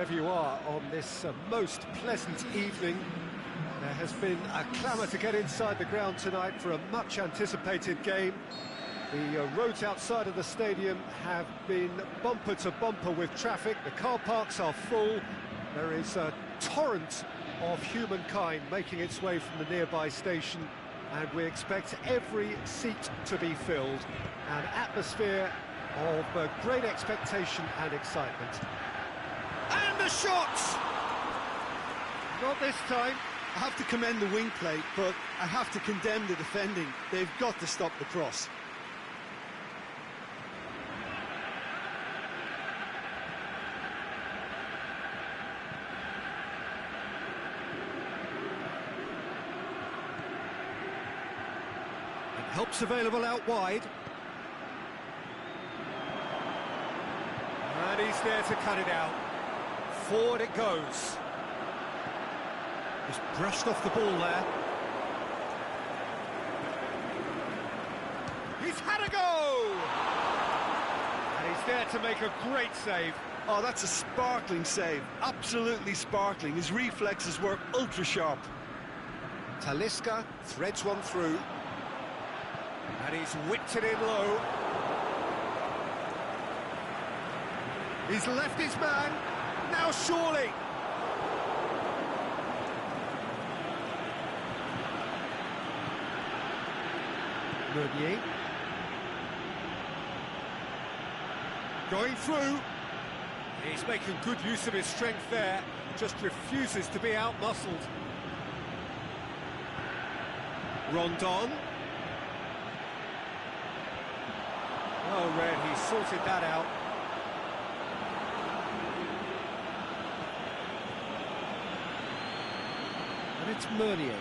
wherever you are on this most pleasant evening. There has been a clamour to get inside the ground tonight for a much-anticipated game. The roads outside of the stadium have been bumper to bumper with traffic. The car parks are full. There is a torrent of humankind making its way from the nearby station, and we expect every seat to be filled. An atmosphere of great expectation and excitement. And the shot! Not this time. I have to commend the wing play, but I have to condemn the defending. They've got to stop the cross. Help's available out wide. And he's there to cut it out. Forward it goes. Just brushed off the ball there. He's had a go! And he's there to make a great save. Oh, that's a sparkling save. Absolutely sparkling. His reflexes were ultra-sharp. Talisca threads one through. And he's whipped it in low. He's left his man. Now surely. Meunier. Going through. He's making good use of his strength there. Just refuses to be out-muscled. Rondon. Oh, Red, he sorted that out. And it's Meunier.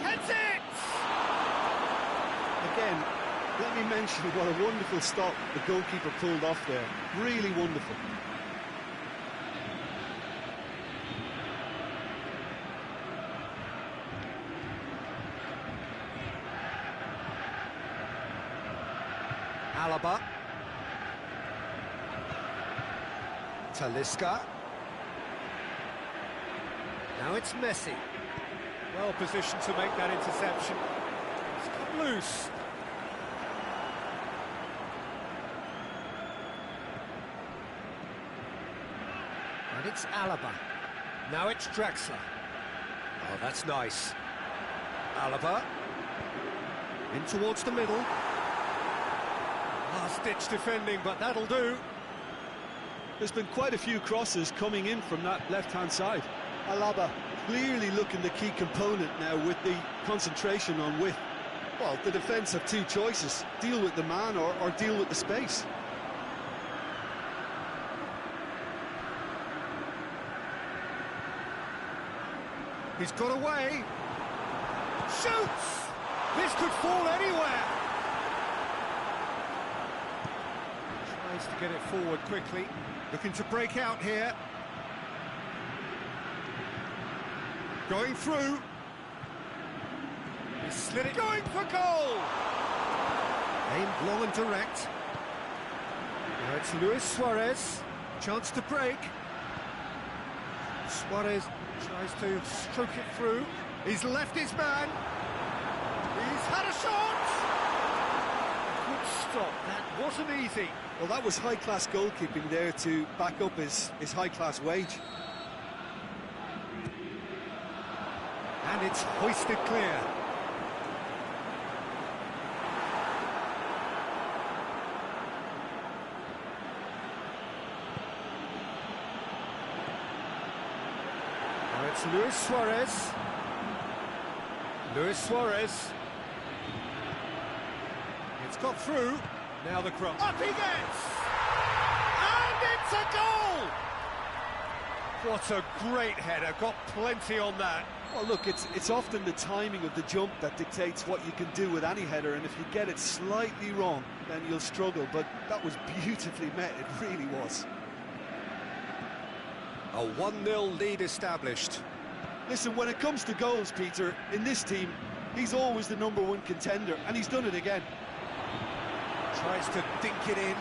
Heads it! Again, let me mention what a wonderful stop the goalkeeper pulled off there. Really wonderful. Alaba. Talisca. Now it's Messi. Well positioned to make that interception. It's come loose. And it's Alaba. Now it's Draxler. Oh, that's nice. Alaba. In towards the middle. Last-ditch defending, but that'll do. There's been quite a few crosses coming in from that left-hand side. Alaba clearly looking the key component now with the concentration on width. Well, the defence have two choices. Deal with the man or deal with the space. He's got away. Shoots! This could fall anywhere. Tries to get it forward quickly. Looking to break out here. Going through. He slid it. Going for goal! Aimed long and direct. Now it's Luis Suarez. Chance to break. Suarez tries to stroke it through. He's left his man. He's had a shot! Good stop. That wasn't easy. Well, that was high-class goalkeeping there to back up his high-class wage. And it's hoisted clear. Now it's Luis Suarez. Luis Suarez. It's got through. Now the cross. Up he gets! And it's a goal! What a great header. Got plenty on that. Well, look, it's often the timing of the jump that dictates what you can do with any header, and if you get it slightly wrong, then you'll struggle, but that was beautifully met, it really was. A 1-0 lead established. Listen, when it comes to goals, Peter, in this team, he's always the #1 contender, and he's done it again. Tries to dink it in.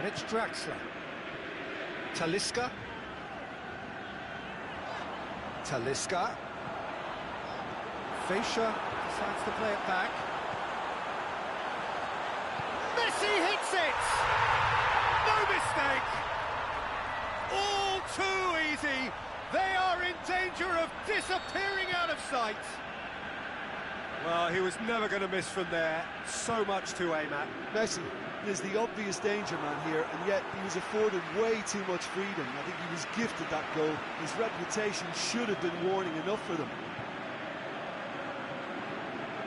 And it's Draxler. Talisca. Talisca. Fischer decides to play it back. Messi hits it! No mistake! All too easy! They are in danger of disappearing out of sight! Well, he was never going to miss from there. So much to aim at. Messi is the obvious danger man here, and yet he was afforded way too much freedom. I think he was gifted that goal. His reputation should have been warning enough for them.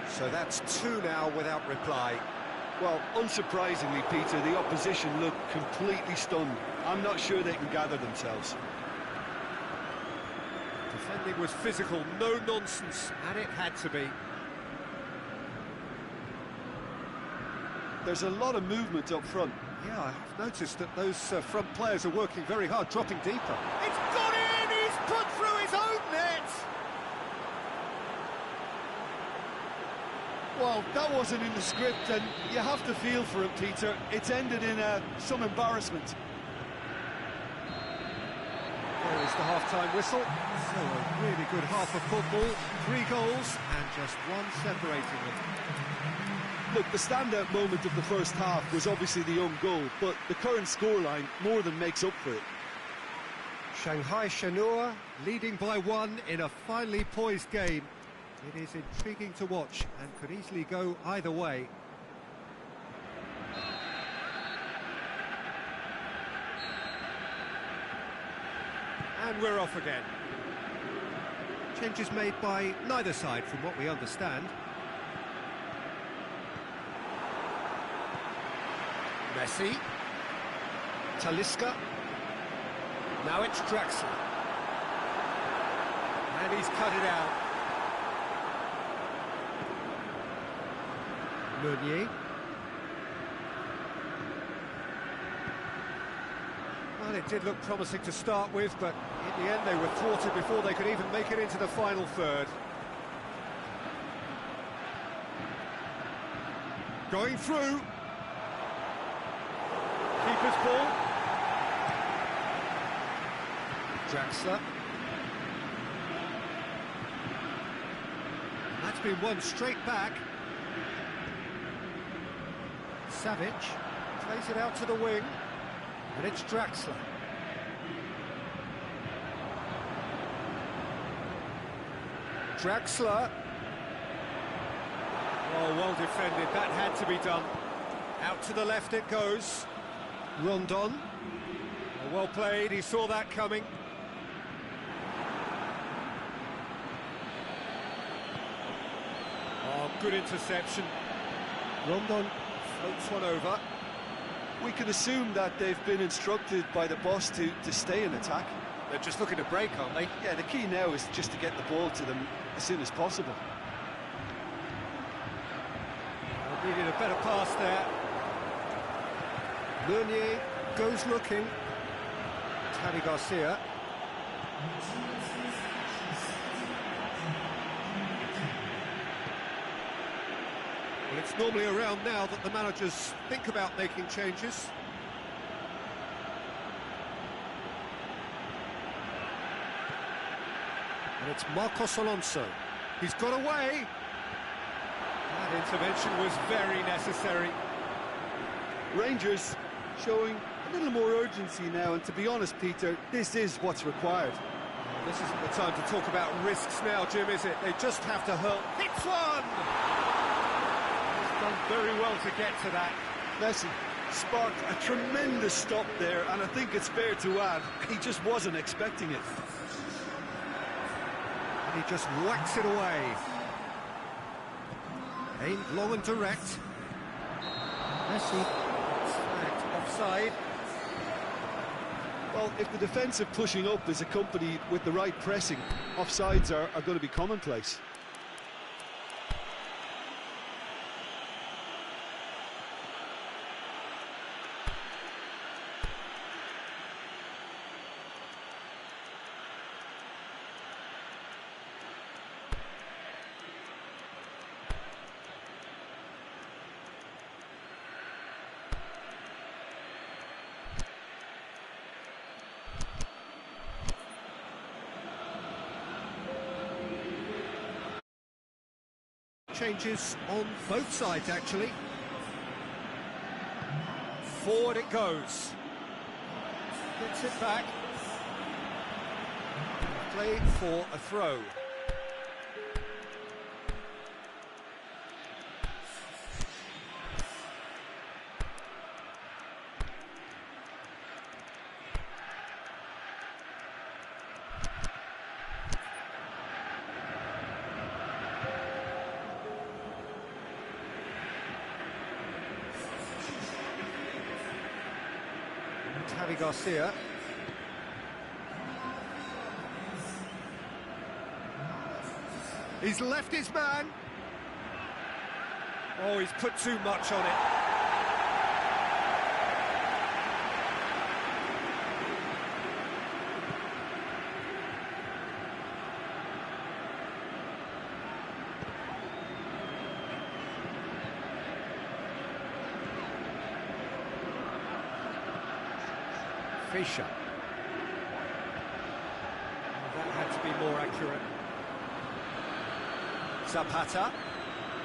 So that's two now without reply. Well, unsurprisingly, Peter, the opposition looked completely stunned. I'm not sure they can gather themselves. Defending was physical, no nonsense, and it had to be. There's a lot of movement up front. Yeah, I've noticed that those front players are working very hard, dropping deeper. It's got in! He's put through his own net! Well, that wasn't in the script, and you have to feel for him, Peter. It's ended in some embarrassment. There is the half-time whistle. So a really good half of football, 3 goals, and just one separating them. Look, the standout moment of the first half was obviously the own goal, but the current scoreline more than makes up for it. Shanghai Shenhua leading by 1 in a finely poised game. It is intriguing to watch and could easily go either way. And we're off again. Changes made by neither side from what we understand. Messi. Talisca. Now it's Draxler. And he's cut it out. Meunier. Well, it did look promising to start with, but in the end they were thwarted before they could even make it into the final third. Going through. Keeper's ball. Draxler. That's been won straight back. Savic plays it out to the wing, and it's Draxler. Draxler. Oh, well defended, that had to be done. Out to the left it goes. Rondon. Oh, well played, he saw that coming. Oh, good interception. Rondon floats one over. We can assume that they've been instructed by the boss to stay in attack. They're just looking to break, aren't they? Yeah, the key now is just to get the ball to them as soon as possible. Needed a better pass there. Meunier goes looking. Javi Garcia. Well, it's normally around now that the managers think about making changes. And it's Marcos Alonso. He's got away. That intervention was very necessary. Rangers showing a little more urgency now, and to be honest, Peter, this is what's required. Well, this isn't the time to talk about risks now, Jim, is it? They just have to hurl. Hits one! He's done very well to get to that. Messi sparked a tremendous stop there, and I think it's fair to add, he just wasn't expecting it. And he just whacks it away. Aimed long and direct. Messi flagged offside. Well, if the defensive pushing up is accompanied with the right pressing, offsides are going to be commonplace. Changes on both sides, actually. Forward it goes. Gets it back. Played for a throw. Javi Garcia. He's left his man. Oh, he's put too much on it. Fischer. That had to be more accurate. Zapata,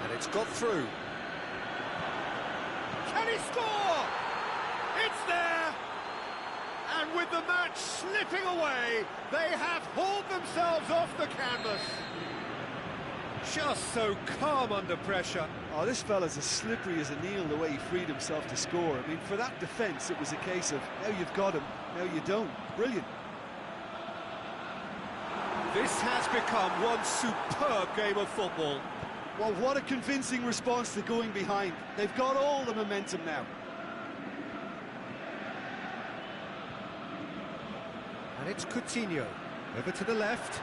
and it's got through. Can he score? It's there! And with the match slipping away, they have hauled themselves off the canvas. Just so calm under pressure. Oh, this fella's as slippery as a Neil, the way he freed himself to score. I mean, for that defence, it was a case of, now you've got him, now you don't. Brilliant. This has become one superb game of football. Well, what a convincing response to going behind. They've got all the momentum now. And it's Coutinho, over to the left.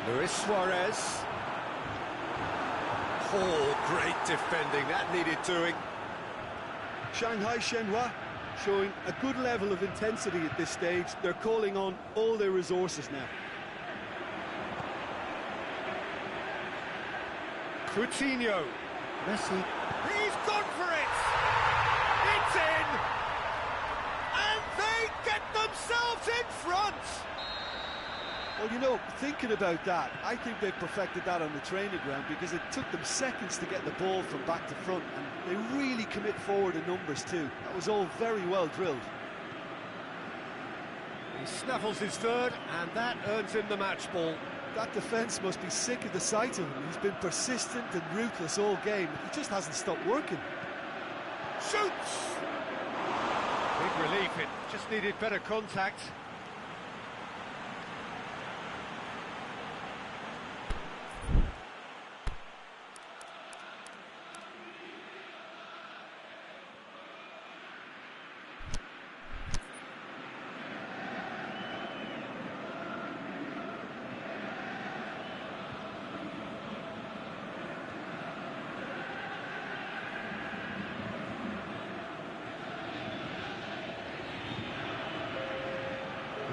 Luis Suarez. Oh, great defending, that needed doing. Shanghai Shenhua showing a good level of intensity at this stage. They're calling on all their resources now. Coutinho. Messi. He's gone for it! It's in! And they get themselves in front! Well, you know, thinking about that, I think they've perfected that on the training ground, because it took them seconds to get the ball from back to front, and they really commit forward in numbers too. That was all very well drilled. He snaffles his third, and that earns him the match ball. That defence must be sick of the sight of him. He's been persistent and ruthless all game. He just hasn't stopped working. Shoots! Big relief, it just needed better contact.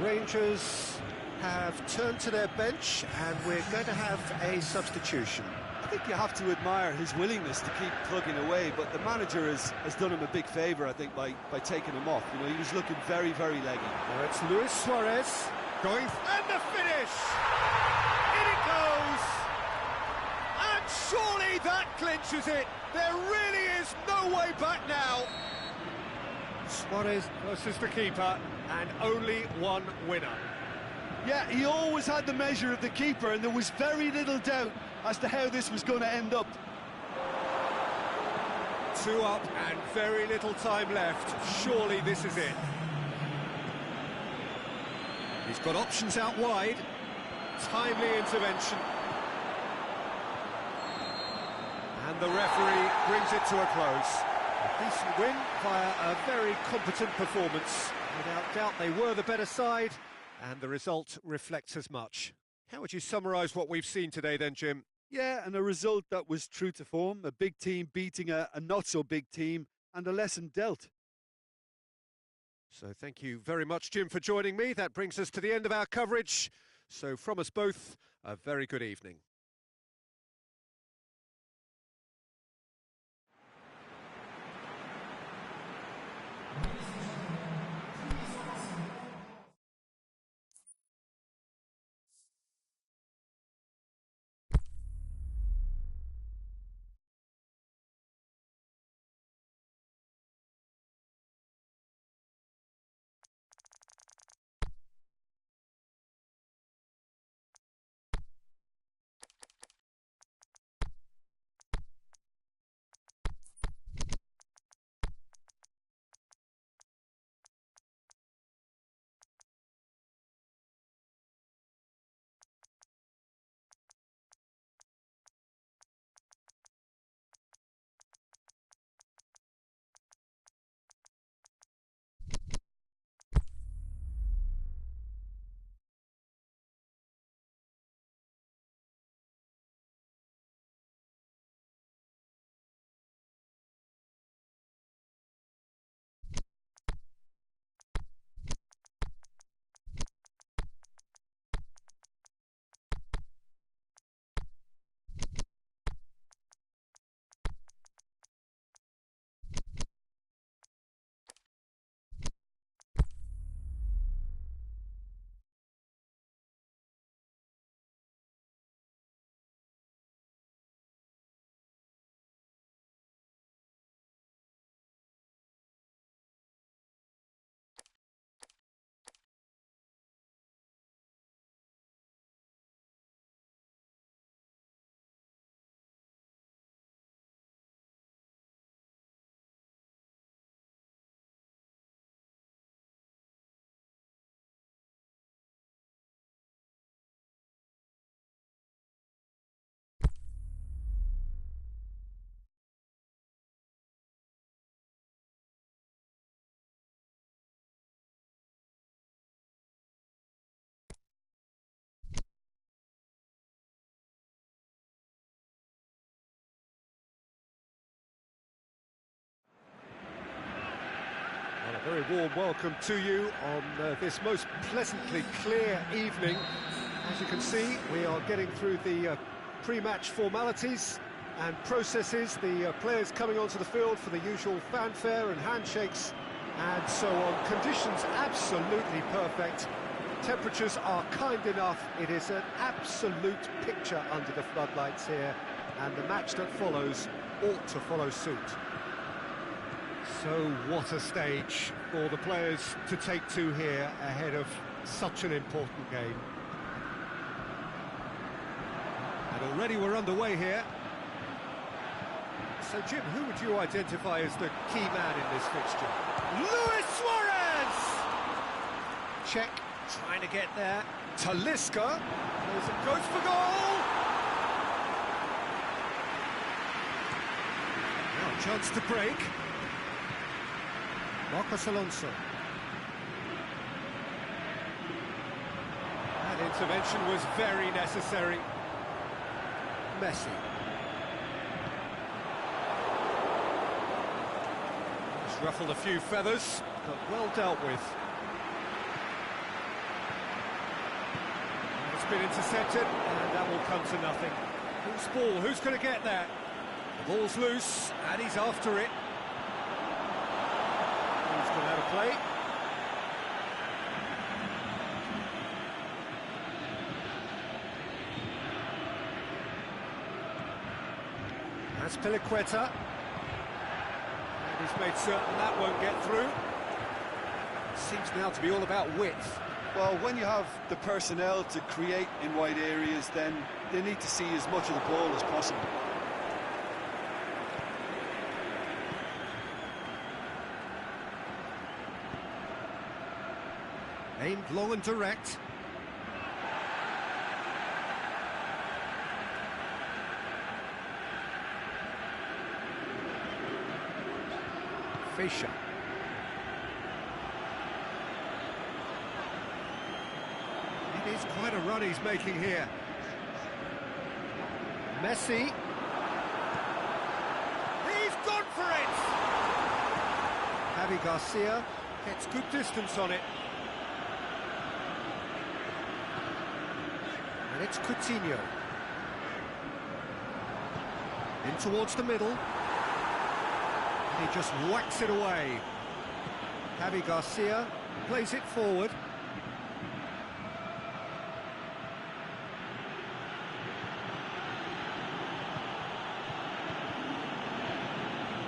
Rangers have turned to their bench, and we're going to have a substitution. I think you have to admire his willingness to keep plugging away, but the manager has done him a big favour, I think, by taking him off. You know, he was looking very, very leggy. Now it's Luis Suarez going, and the finish! In it goes! And surely that clinches it! There really is no way back now! Suarez versus the keeper, and only one winner. Yeah, he always had the measure of the keeper, and there was very little doubt as to how this was going to end up. 2 up and very little time left. Surely this is it. He's got options out wide. Timely intervention. And the referee brings it to a close. A decent win via a very competent performance. Without doubt, they were the better side, and the result reflects as much. How would you summarise what we've seen today then, Jim? Yeah, and a result that was true to form, a big team beating a not-so-big team, and a lesson dealt. So thank you very much, Jim, for joining me. That brings us to the end of our coverage. So from us both, a very good evening. A very warm welcome to you on this most pleasantly clear evening. As you can see, we are getting through the pre-match formalities and processes, the players coming onto the field for the usual fanfare and handshakes and so on. Conditions absolutely perfect. Temperatures are kind enough. It is an absolute picture under the floodlights here, and the match that follows ought to follow suit. So what a stage for the players to take to here ahead of such an important game. And already we're underway here. So Jim, who would you identify as the key man in this fixture? Luis Suarez! Check, trying to get there. Talisca, goes for goal! Now a chance to break. Marcos Alonso. That intervention was very necessary. Messi. Just ruffled a few feathers, but well dealt with. It's been intercepted, and that will come to nothing. Who's ball? Who's going to get there? The ball's loose, and he's after it. He's going to have a play. That's Piliqueta. And he's made certain that won't get through. Seems now to be all about width. Well, when you have the personnel to create in wide areas, then they need to see as much of the ball as possible. Aimed long and direct. Fischer. It is quite a run he's making here. Messi. He's gone for it! Javi Garcia gets good distance on it. And it's Coutinho. In towards the middle. And he just whacks it away. Javi Garcia plays it forward.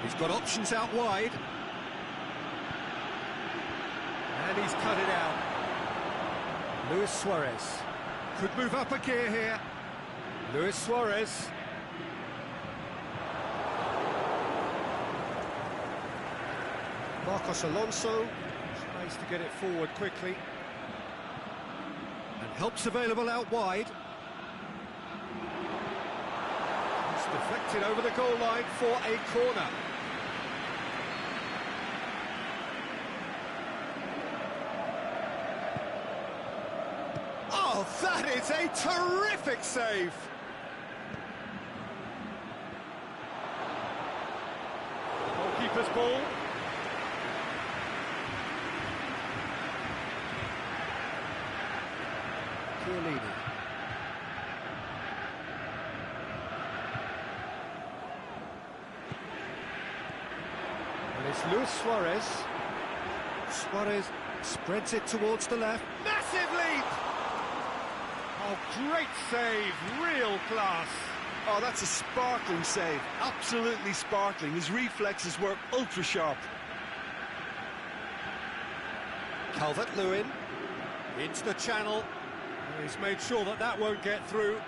He's got options out wide. And he's cut it out. Luis Suarez could move up a gear here. Luis Suarez. Marcos Alonso tries to get it forward quickly. And help's available out wide. It's deflected over the goal line for a corner. Oh, that is a terrific save! Goalkeeper's ball. ZhaoLdini. And it's Luis Suarez. Suarez spreads it towards the left. Massive leap! Oh, great save, real class. Oh, that's a sparkling save, absolutely sparkling. His reflexes were ultra-sharp. Calvert-Lewin into the channel. He's made sure that that won't get through.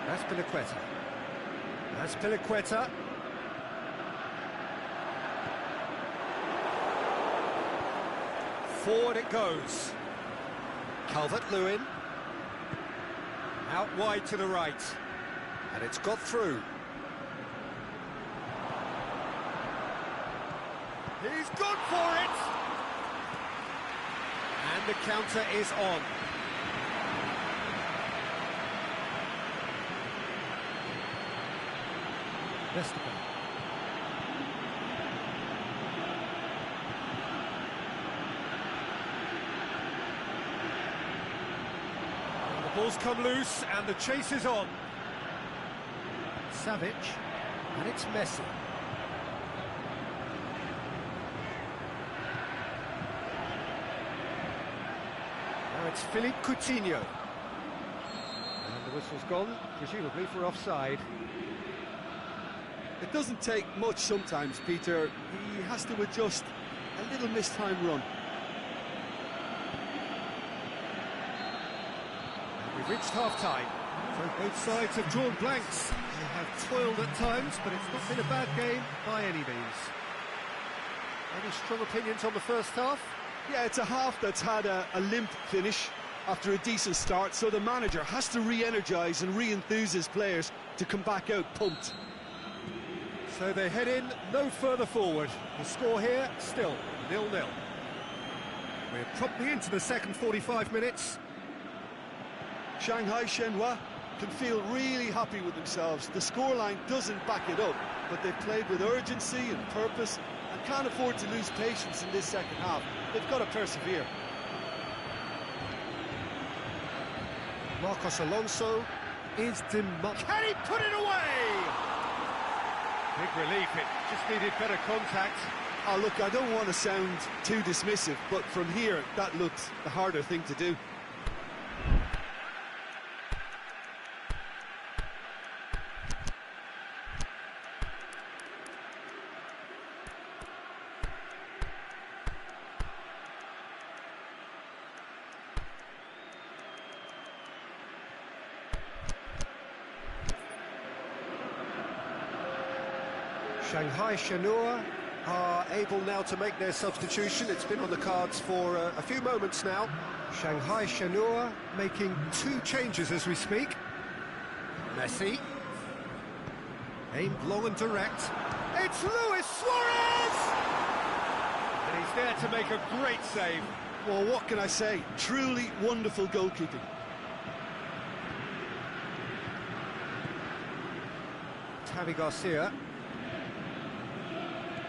That's Piliqueta. That's Piliqueta. Forward it goes. Calvert-Lewin. Out wide to the right. And it's got through. He's gone for it! And the counter is on. Vestergaard. ball's come loose and the chase is on. Savic, and it's Messi. Now it's Philippe Coutinho. And the whistle's gone, presumably for offside. It doesn't take much sometimes, Peter. He has to adjust a little mistimed run. We've reached half-time. So both sides have drawn blanks. They have toiled at times, but it's not been a bad game by any means. Any strong opinions on the first half? Yeah, it's a half that's had a limp finish after a decent start, so the manager has to re-energise and re-enthuse his players to come back out pumped. So they head in no further forward. The score here, still 0-0. We're promptly into the second 45 minutes. Shanghai Shenhua can feel really happy with themselves. The scoreline doesn't back it up, but they've played with urgency and purpose and can't afford to lose patience in this second half. They've got to persevere. Marcos Alonso is demolished. Can he put it away? Big relief, it just needed better contact. Oh, look, I don't want to sound too dismissive, but from here, that looked the harder thing to do. Shanghai Shenhua are able now to make their substitution. It's been on the cards for a few moments now. Shanghai Shenhua making 2 changes as we speak. Messi. Aimed long and direct. It's Luis Suarez! And he's there to make a great save. Well, what can I say? Truly wonderful goalkeeping. Javi Garcia.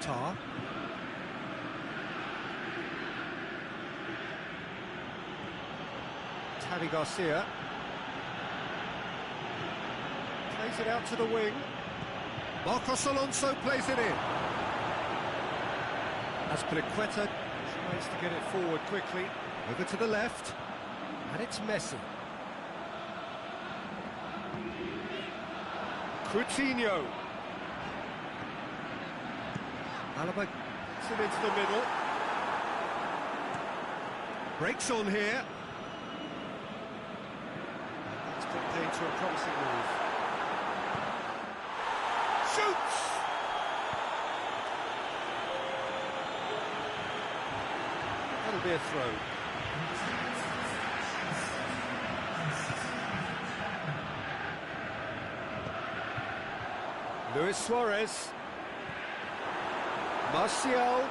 Tar. Javi Garcia plays it out to the wing. Marcos Alonso plays it in. Azpilicueta tries to get it forward quickly. Over to the left, and it's Messi. Coutinho. Alaba gets him into the middle. Breaks on here. That's put paid to a promising move. Shoots! That'll be a throw. Luis Suarez. Martial.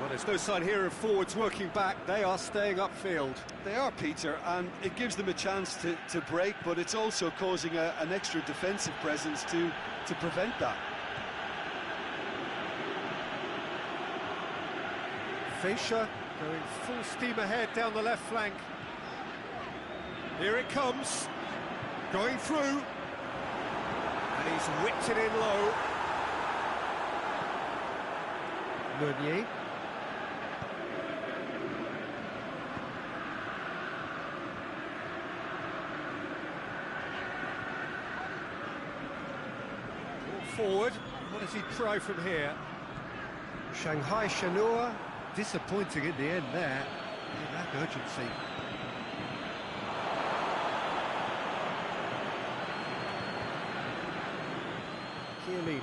Well, there's no sign here of forwards working back. They are staying upfield. They are, Peter, and it gives them a chance to break, but it's also causing an extra defensive presence to prevent that. Fischer going full steam ahead down the left flank. Here it comes. Going through. And he's whipped it in low. Meunier. Forward. What does he try from here? Shanghai Shenhua. Disappointing in the end there. They lack urgency. Chiellini.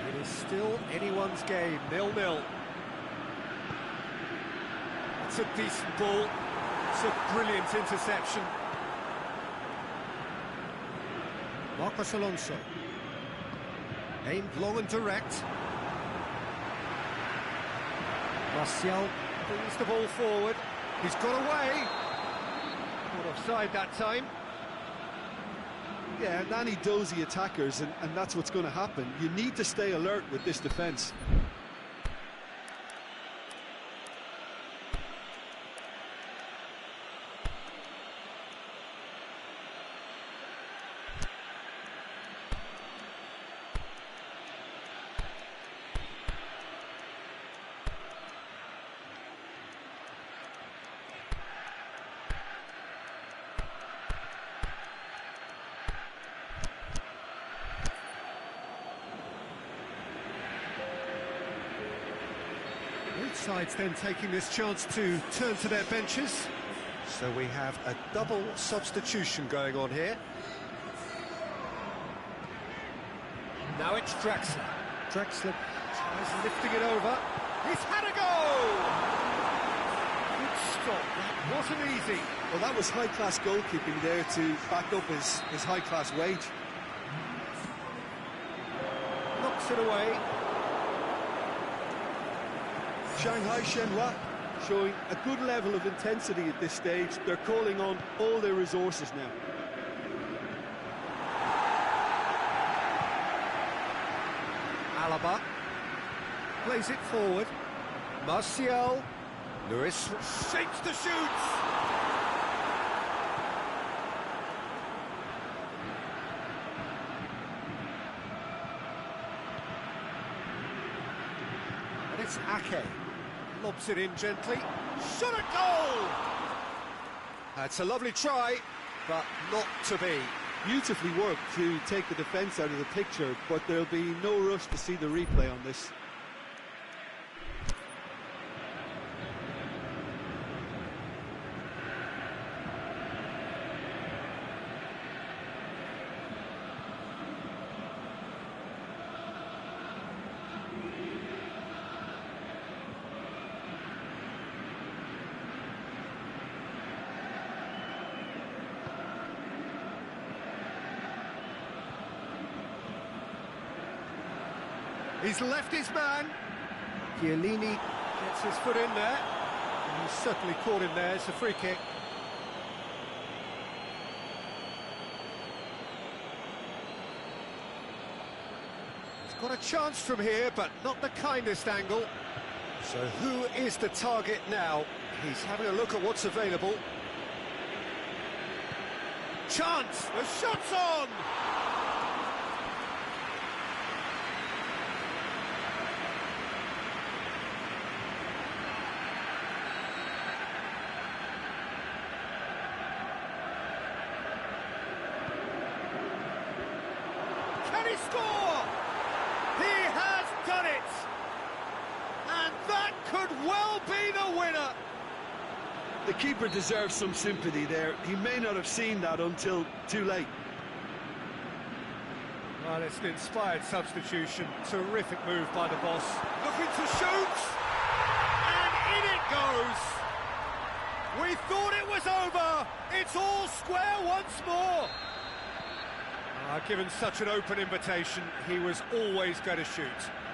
It is still anyone's game, 0-0. It's a decent ball. It's a brilliant interception. Marcos Alonso. Aimed long and direct. Martial brings the ball forward. He's got away. Not offside that time. Yeah, Nani dozy attackers, and that's what's going to happen. You need to stay alert with this defence. sides then taking this chance to turn to their benches. So we have a double substitution going on here. Now it's Draxler. Draxler tries lifting it over. He's had a go! Good stop, that wasn't easy. Well, that was high-class goalkeeping there to back up his high-class wage. Knocks it away. Shanghai Shenhua showing a good level of intensity at this stage. They're calling on all their resources now. Alaba plays it forward. Martial. Lewis shapes the shoots. And it's Ake. Lobs it in gently. Shot at goal! That's a lovely try, but not to be. Beautifully worked to take the defence out of the picture, but there'll be no rush to see the replay on this. He's left his man. ZhaoLdini gets his foot in there. And he's certainly caught him there. It's a free kick. He's got a chance from here, but not the kindest angle. So who is the target now? He's having a look at what's available. Chance! The shot's on! Can he score? He has done it! And that could well be the winner! The keeper deserves some sympathy there. He may not have seen that until too late. Well, it's an inspired substitution. Terrific move by the boss. Looking to shoot! And in it goes! We thought it was over! It's all square once more! Given such an open invitation, he was always going to shoot.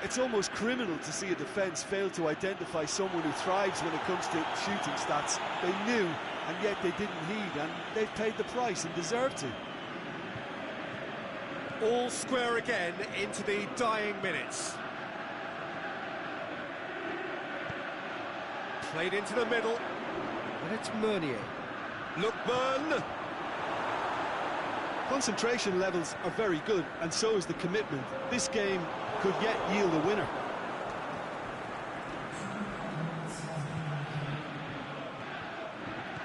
It's almost criminal to see a defence fail to identify someone who thrives when it comes to shooting stats. They knew, and yet they didn't heed, and they've paid the price and deserve to. All square again into the dying minutes. Played into the middle, and it's Meunier. Lookman! Concentration levels are very good, and so is the commitment. This game could yet yield a winner.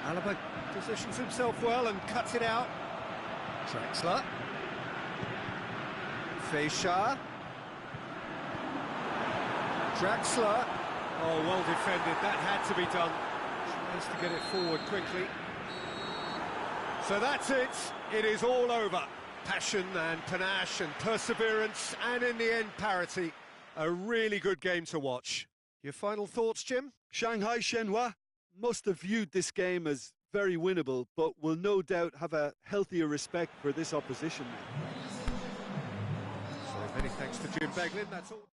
Alaba positions himself well and cuts it out. Draxler. Feisha. Draxler. Oh, well defended. That had to be done. Tries to get it forward quickly. So that's it. It is all over. Passion and panache and perseverance, and in the end, parity. A really good game to watch. Your final thoughts, Jim? Shanghai Shenhua must have viewed this game as very winnable, but will no doubt have a healthier respect for this opposition. So many thanks to Jim Beglin. That's all.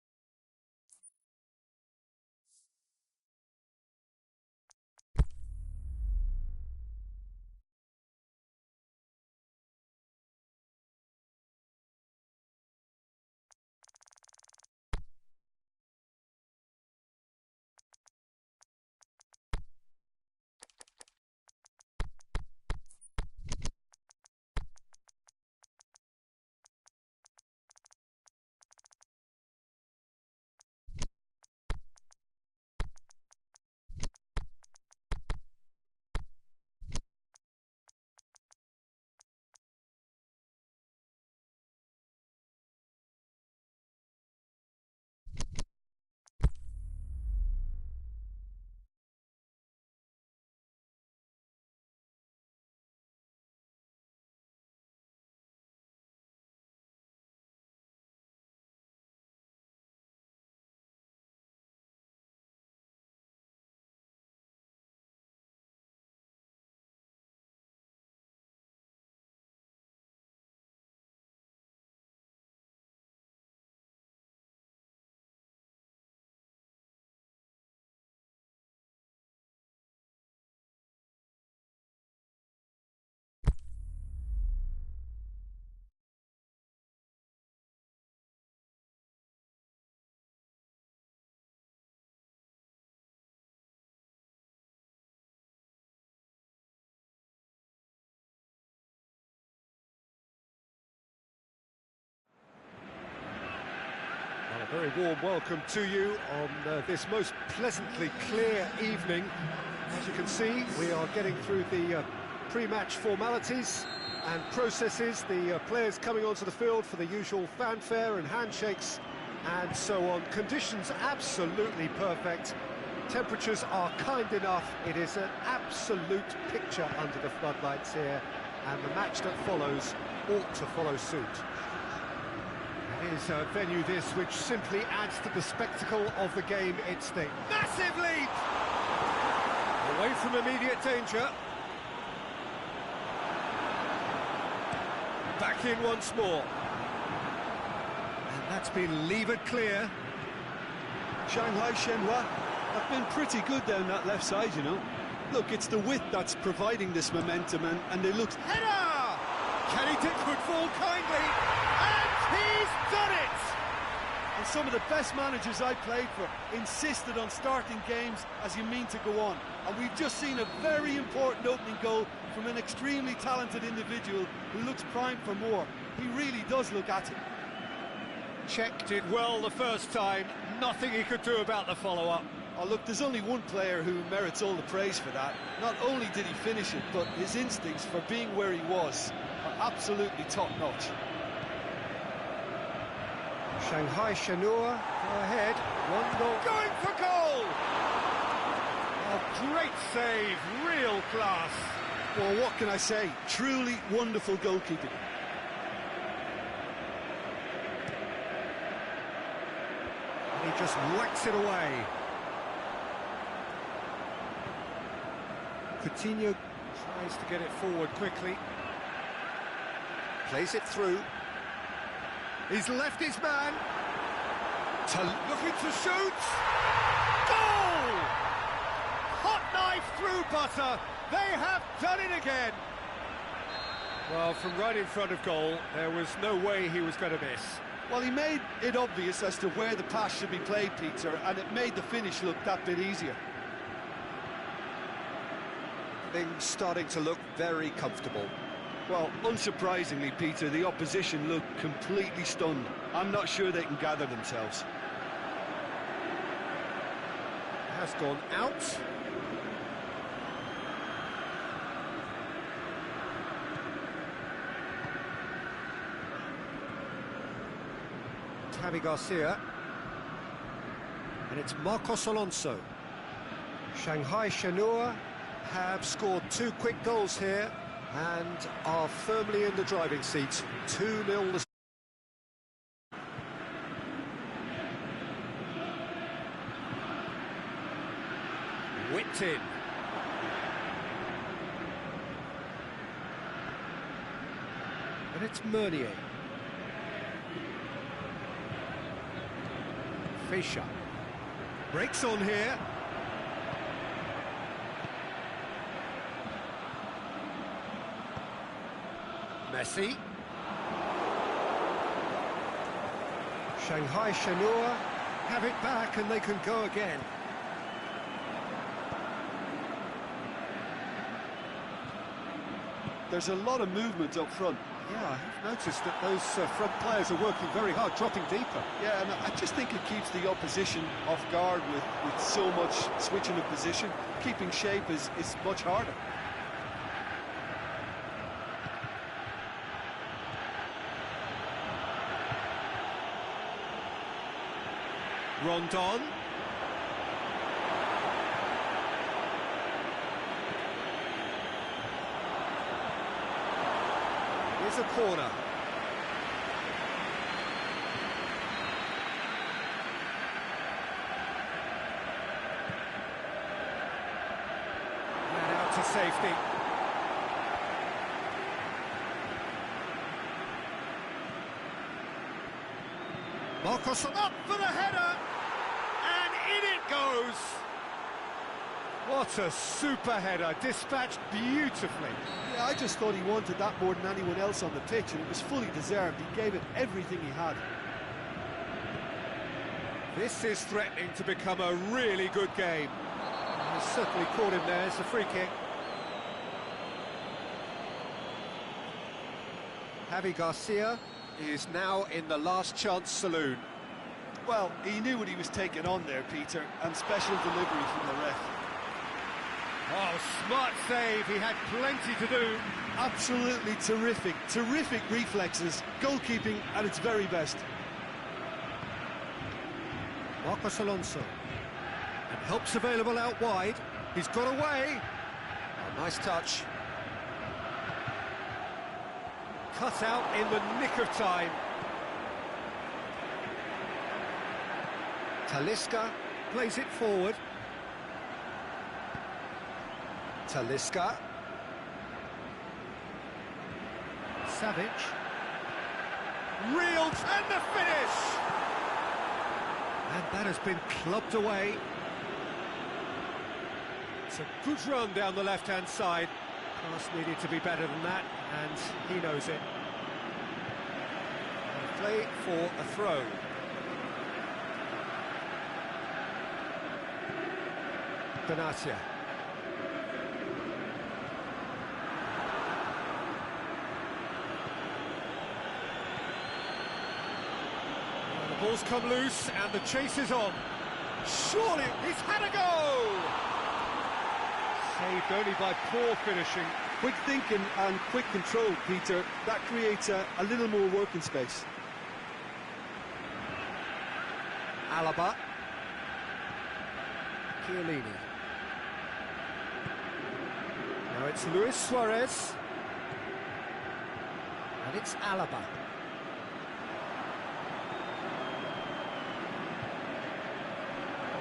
Very warm welcome to you on this most pleasantly clear evening. As you can see, we are getting through the pre-match formalities and processes, the players coming onto the field for the usual fanfare and handshakes and so on. Conditions absolutely perfect. Temperatures are kind enough. It is an absolute picture under the floodlights here, and the match that follows ought to follow suit. It is a venue this which simply adds to the spectacle of the game. It's the massive lead! Away from immediate danger. Back in once more. And that's been levered clear. Shanghai Shenhua have been pretty good down that left side, you know. Look, it's the width that's providing this momentum, and they look... Header! Kenny Dickwood fall kindly, and he's done it! And some of the best managers I played for insisted on starting games as you mean to go on. And we've just seen a very important opening goal from an extremely talented individual who looks primed for more. He really does look at it. Czech did well the first time, nothing he could do about the follow-up. Oh, look, there's only one player who merits all the praise for that. Not only did he finish it, but his instincts for being where he was are absolutely top-notch. Shanghai Shenhua go ahead, 1-0. Going for goal! A great save, real class. Well, what can I say? Truly wonderful goalkeeping. And he just whacks it away. Coutinho tries to get it forward quickly. Plays it through. He's left his man. Looking to shoot. Goal! Hot knife through butter. They have done it again. Well, from right in front of goal, there was no way he was going to miss. Well, he made it obvious as to where the pass should be played, Peter, and it made the finish look that bit easier. Things starting to look very comfortable. Well, unsurprisingly, Peter, the opposition look completely stunned. I'm not sure they can gather themselves. Has gone out. Javi Garcia. And it's Marcos Alonso. Shanghai Shenhua have scored 2 quick goals here and are firmly in the driving seat. 2-0. Whipped in. And it's Meunier. Fischer. Breaks on here. Messi. Shanghai Shenhua have it back and they can go again. There's a lot of movement up front. Yeah, I've noticed that those front players are working very hard, dropping deeper. Yeah, and I just think it keeps the opposition off guard with so much switching of position. Keeping shape is much harder. Rondon. Here's a corner. And out to safety. Marcos up for the header, and in it goes. What a super header, dispatched beautifully. Yeah, I just thought he wanted that more than anyone else on the pitch, and it was fully deserved. He gave it everything he had. This is threatening to become a really good game. He's certainly caught him there. It's a free kick. Javi Garcia is now in the last chance saloon. Well, he knew what he was taking on there, Peter, and special delivery from the ref. Oh, smart save, he had plenty to do. Absolutely terrific, terrific reflexes, goalkeeping at its very best. Marcos Alonso, and help's available out wide. He's got away. Oh, nice touch. Cut out in the nick of time. Talisca plays it forward. Talisca. Savic. Reeled, and the finish! And that has been clubbed away. It's a good run down the left-hand side. Pass needed to be better than that, and he knows it. And play for a throw. Benatia. The ball's come loose and the chase is on. Surely he's had a go! Saved only by poor finishing. Quick thinking and quick control, Peter. That creates a little more working space. Alaba. Chiellini. Now it's Luis Suarez. And it's Alaba.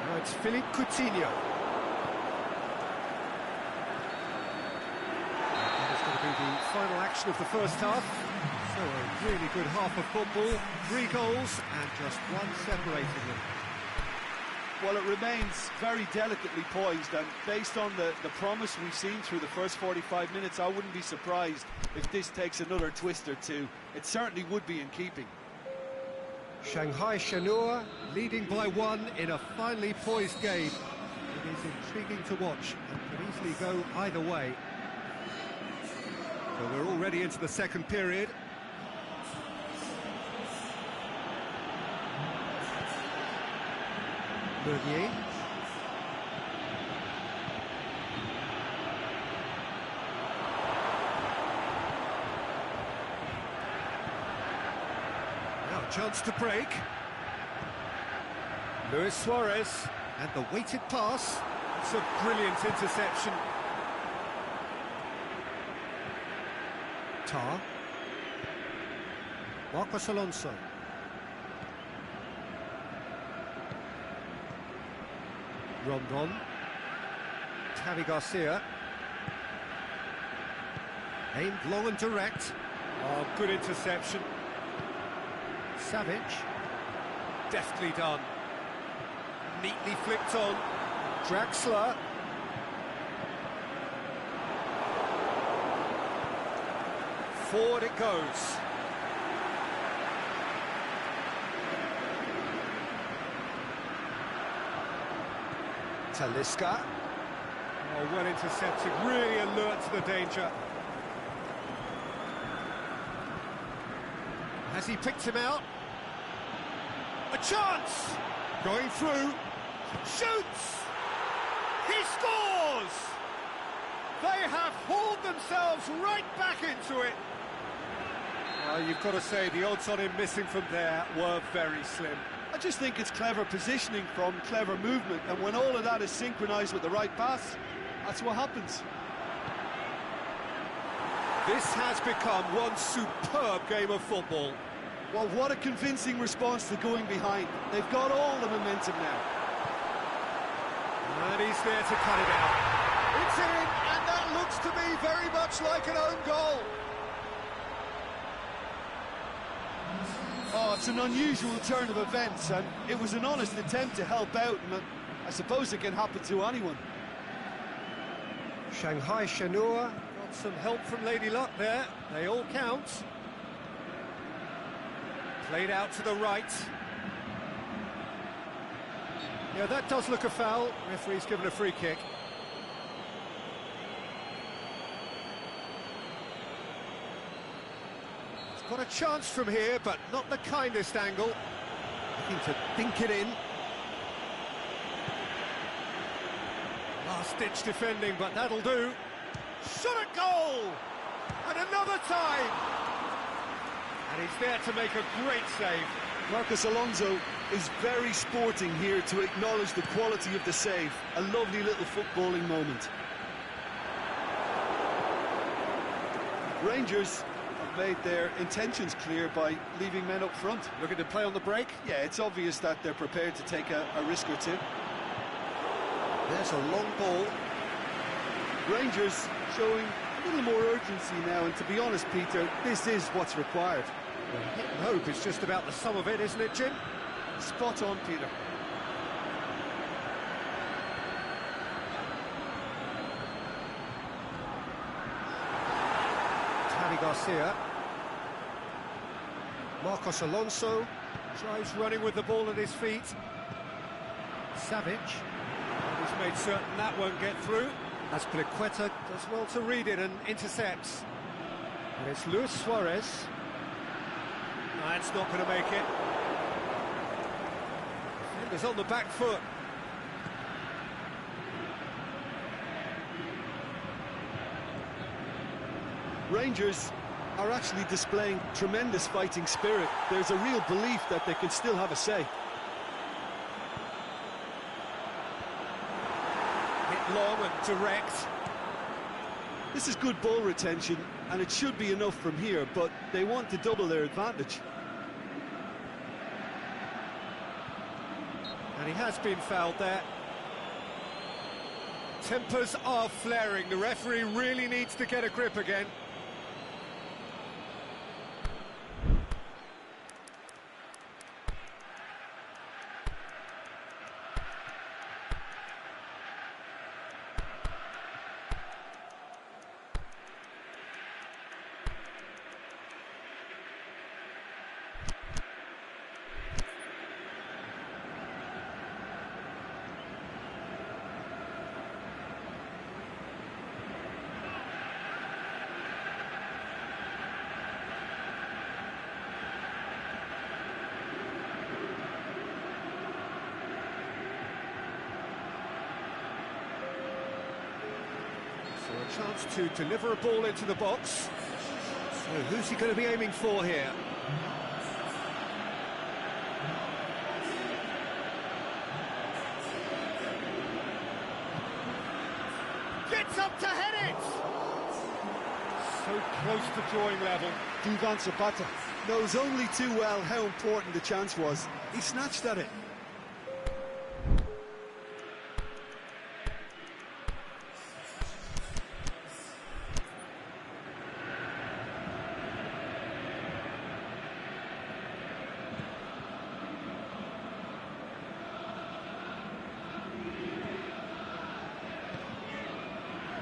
Now it's Philippe Coutinho. That is going to be the final action of the first half. So a really good half of football. 3 goals and just one separating them. Well, it remains very delicately poised, and based on the promise we've seen through the first 45 minutes, I wouldn't be surprised if this takes another twist or two. It certainly would be in keeping. Shanghai Shenhua leading by 1 in a finely poised game. It is intriguing to watch and could easily go either way. So we're already into the second period. Bernier. Now a chance to break. Luis Suarez, and the weighted pass. It's a brilliant interception. Tar. Marcos Alonso. Rondon. Tavi Garcia. Aimed long and direct. Oh, good interception. Savic. Deftly done. Neatly flicked on. Draxler. Forward it goes. Talisca. Oh, well intercepted, really alert to the danger. Has he picked him out? A chance! Going through. Shoots! He scores! They have hauled themselves right back into it. Well, you've got to say the odds on him missing from there were very slim. I just think it's clever positioning from clever movement, and when all of that is synchronised with the right pass, that's what happens. This has become one superb game of football. Well, what a convincing response to going behind. They've got all the momentum now. And he's there to cut it out. It's in, and that looks to me very much like an own goal. Oh, it's an unusual turn of events, and it was an honest attempt to help out, and I suppose it can happen to anyone. Shanghai Shenhua got some help from Lady Luck there. They all count. Played out to the right. Yeah, that does look a foul. Referee's given a free kick. Got a chance from here, but not the kindest angle. Looking to dink it in. Last-ditch defending, but that'll do. Shot at goal! And another time! And he's there to make a great save. Marcos Alonso is very sporting here to acknowledge the quality of the save. A lovely little footballing moment. Rangers have made their intentions clear by leaving men up front. Looking to play on the break. Yeah, it's obvious that they're prepared to take a risk or two. There's a long ball. Rangers showing a little more urgency now, and to be honest, Peter, this is what's required. Well, hit and hope is just about the sum of it, isn't it, Jim? Spot on, Peter. Javi Garcia. Marcos Alonso tries running with the ball at his feet. Savic. He's made certain that won't get through. Azpilicueta does well to read it and intercepts. And it's Luis Suarez. That's not going to make it. Defender's on the back foot. Rangers are actually displaying tremendous fighting spirit. There's a real belief that they can still have a say. Hit long and direct. This is good ball retention, and it should be enough from here, but they want to double their advantage. And he has been fouled there. Tempers are flaring. The referee really needs to get a grip again. So a chance to deliver a ball into the box. So who's he going to be aiming for here? Gets up to head it! So close to drawing level. Duvan Zapata knows only too well how important the chance was. He snatched at it.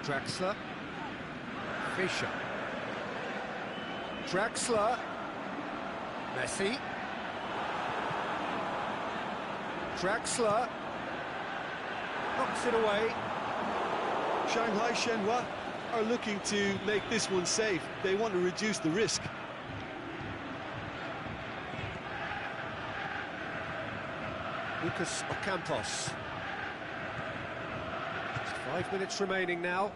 Draxler, Fischer, Draxler, Messi, Draxler, knocks it away. Shanghai Shenhua are looking to make this one safe. They want to reduce the risk. Lucas Ocampos. 5 minutes remaining now.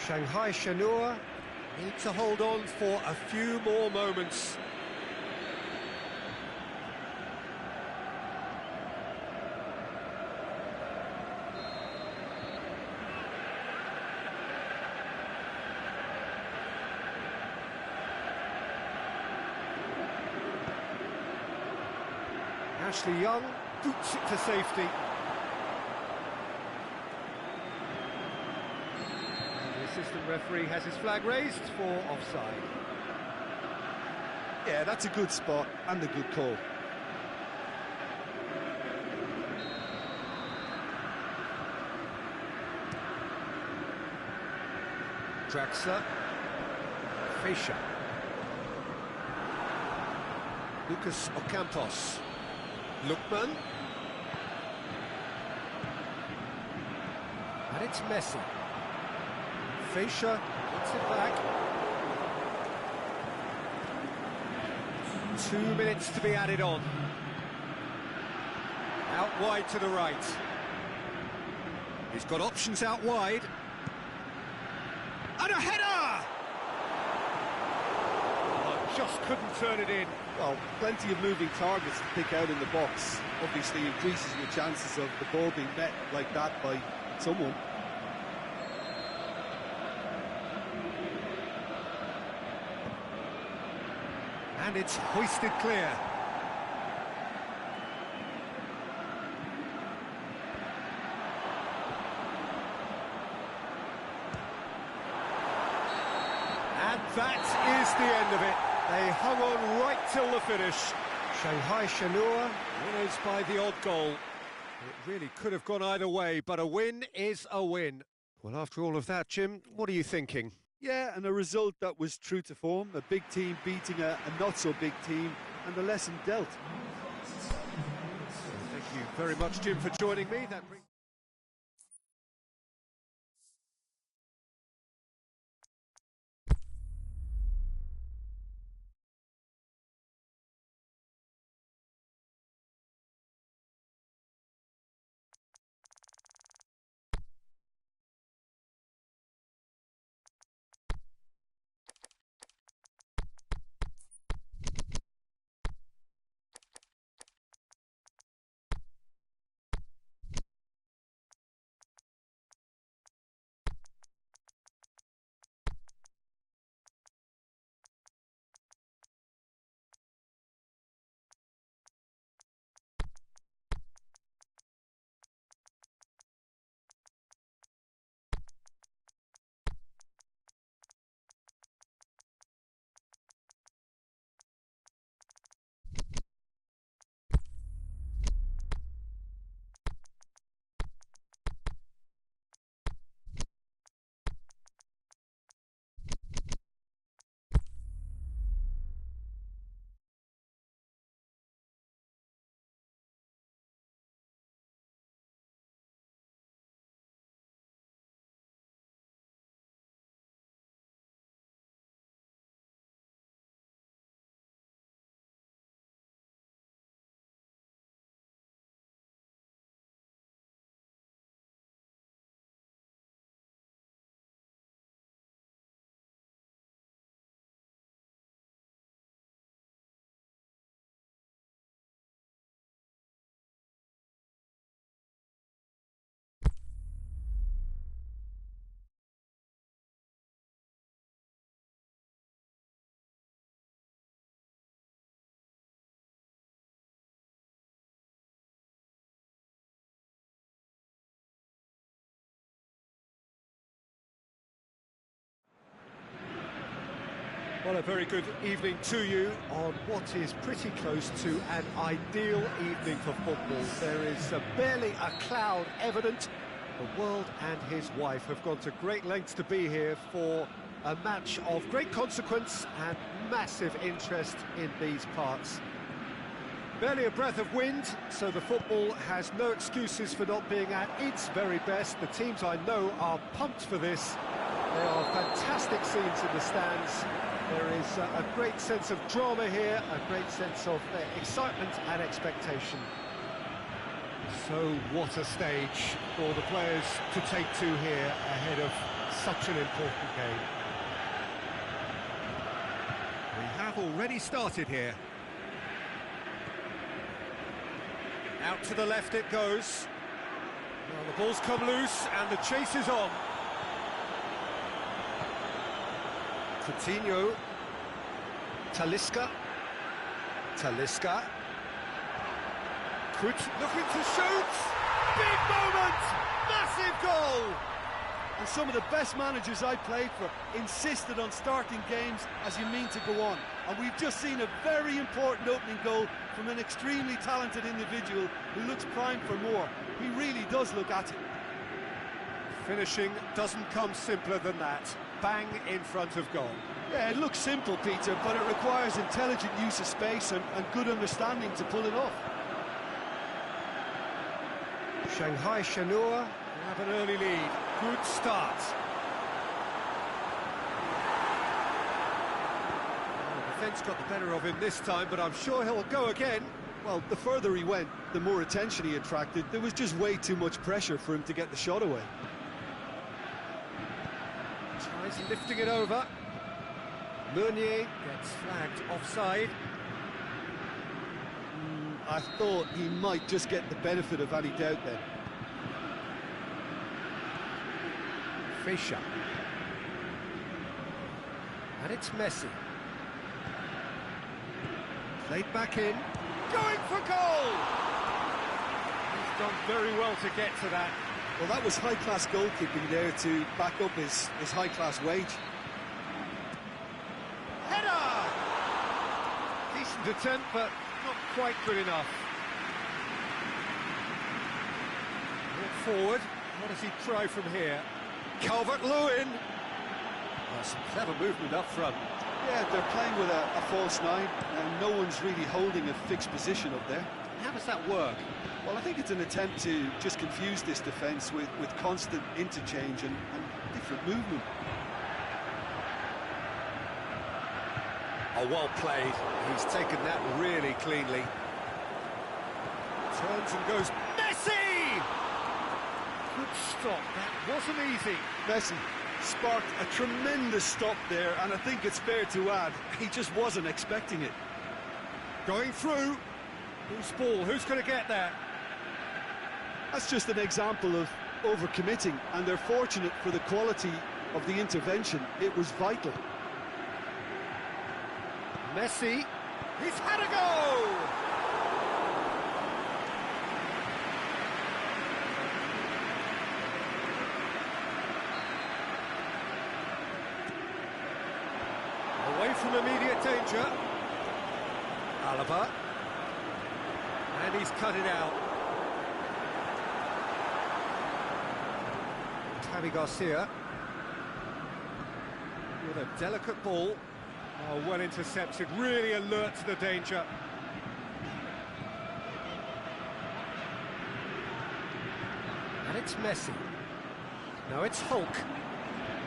Shanghai Shenhua need to hold on for a few more moments. Ashley Young boots it to safety. The assistant referee has his flag raised for offside. Yeah, that's a good spot and a good call. Draxler, Fischer, Lucas Ocampos, Lookman, and it's Messi. Fischer gets it back. 2 minutes to be added on. Out wide to the right. He's got options out wide. And a header! Oh, just couldn't turn it in. Well, plenty of moving targets to pick out in the box. Obviously increases your chances of the ball being met like that by someone. And it's hoisted clear. And that is the end of it. They hung on right till the finish. Shanghai Shenhua winners by the odd goal. It really could have gone either way, but a win is a win. Well, after all of that, Jim, what are you thinking? Yeah, and a result that was true to form. A big team beating a not-so-big team, and the lesson dealt. Thank you very much, Jim, for joining me. That brings well, a very good evening to you on what is pretty close to an ideal evening for football. There is barely a cloud evident. The world and his wife have gone to great lengths to be here for a match of great consequence and massive interest in these parts. Barely a breath of wind, so the football has no excuses for not being at its very best. The teams I know are pumped for this. There are fantastic scenes in the stands. There is a great sense of drama here, a great sense of excitement and expectation. So what a stage for the players to take to here ahead of such an important game. We have already started here. Out to the left it goes. Well, the ball's come loose and the chase is on. Coutinho, Talisca, looking to shoot, big moment, massive goal! And some of the best managers I played for insisted on starting games as you mean to go on. And we've just seen a very important opening goal from an extremely talented individual who looks primed for more. He really does look at it. Finishing doesn't come simpler than that. Bang in front of goal. Yeah, it looks simple, Peter, but it requires intelligent use of space and good understanding to pull it off. Shanghai Shenhua have an early lead. Good start. The defence got the better of him this time, but I'm sure he'll go again. Well, the further he went, the more attention he attracted. There was just way too much pressure for him to get the shot away. Tries lifting it over. Meunier gets flagged offside. I thought he might just get the benefit of any doubt then. Fischer. And it's Messi. Played back in. Going for goal! He's done very well to get to that. Well, that was high-class goalkeeping there to back up his high-class wage. Header! Decent attempt, but not quite good enough. Brought forward. What does he try from here? Calvert-Lewin! Oh, some clever movement up front. Yeah, they're playing with a false nine, and no one's really holding a fixed position up there. How does that work? Well, I think it's an attempt to just confuse this defence with constant interchange and different movement. Oh, well played. He's taken that really cleanly. Turns and goes. Messi! Good stop. That wasn't easy. Messi sparked a tremendous stop there, and I think it's fair to add, he just wasn't expecting it. Going through. Who's ball? Who's going to get there? That's just an example of overcommitting, and they're fortunate for the quality of the intervention. It was vital. Messi, he's had a go! Away from immediate danger. Alaba. And he's cut it out. Javi Garcia. With a delicate ball. Oh, well intercepted, really alert to the danger. And it's Messi. No, it's Hulk.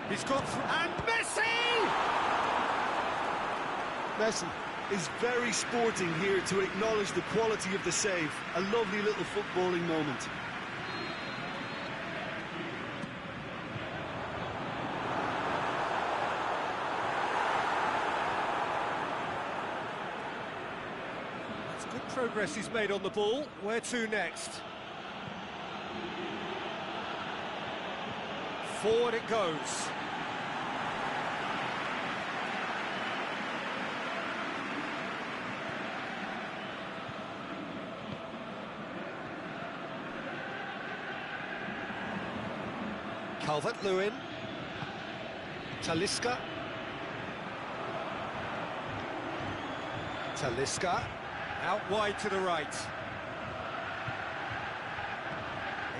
He's got through, and Messi! Messi is very sporting here to acknowledge the quality of the save. A lovely little footballing moment. Good progress he's made on the ball. Where to next? Forward it goes. Calvert-Lewin. Talisca. Talisca. Out wide to the right.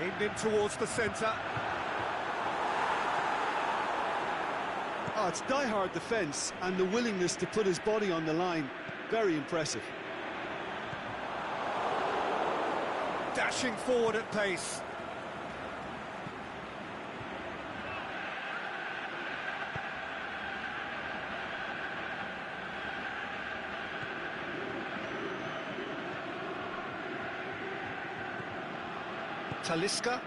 Aimed in towards the centre. Oh, it's die-hard defence and the willingness to put his body on the line. Very impressive. Dashing forward at pace. Talisca.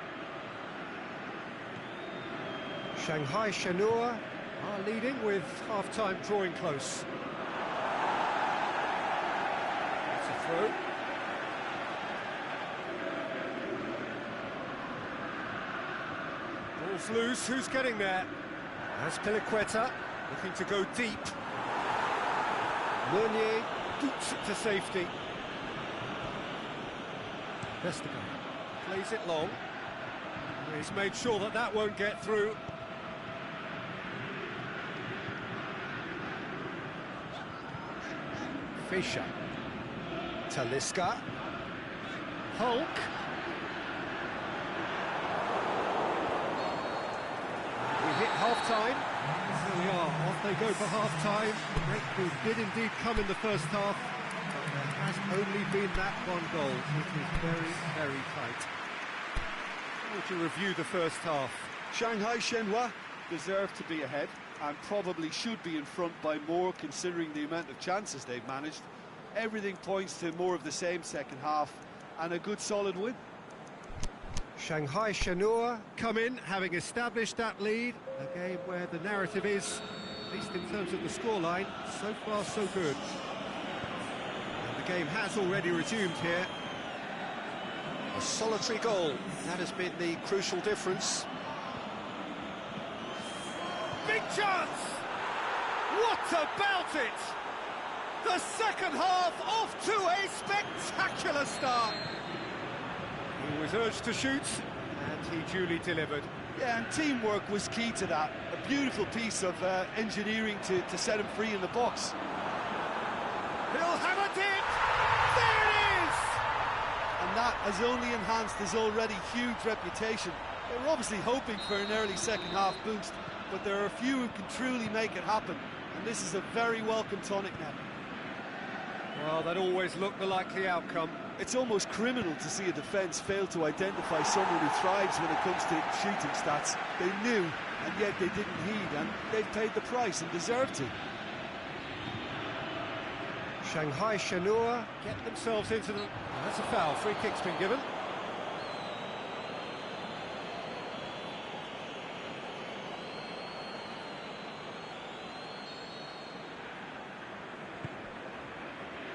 Shanghai Shenhua are leading with half-time drawing close. It's a throw. Ball's loose, who's getting there? That's Piliqueta, looking to go deep. Meunier boots it to safety. Vestergaard plays it long. He's made sure that that won't get through. Fischer. Talisca. Hulk. We hit half-time. There we are, off they go for half-time. The breakthrough did indeed come in the first half, but there has only been that one goal. It is very, very tight. How would you review the first half? Shanghai Shenhua deserve to be ahead and probably should be in front by more, considering the amount of chances they've managed. Everything points to more of the same second half and a good solid win. Shanghai Shenhua come in, having established that lead. A game where the narrative is, at least in terms of the scoreline, so far so good. And the game has already resumed here. A solitary goal, that has been the crucial difference. Big chance! What about it? The second half off to a spectacular start. He was urged to shoot, and he duly delivered. Yeah, and teamwork was key to that. A beautiful piece of engineering to set him free in the box. He'll hammer it! There it is! And that has only enhanced his already huge reputation. They were obviously hoping for an early second-half boost, but there are a few who can truly make it happen, and this is a very welcome tonic now. Well, that always looked the likely outcome. It's almost criminal to see a defence fail to identify someone who thrives when it comes to shooting stats. They knew, and yet they didn't heed, and they've paid the price and deserve to. Shanghai Shenhua get themselves into the... Oh, that's a foul. Free kick's been given.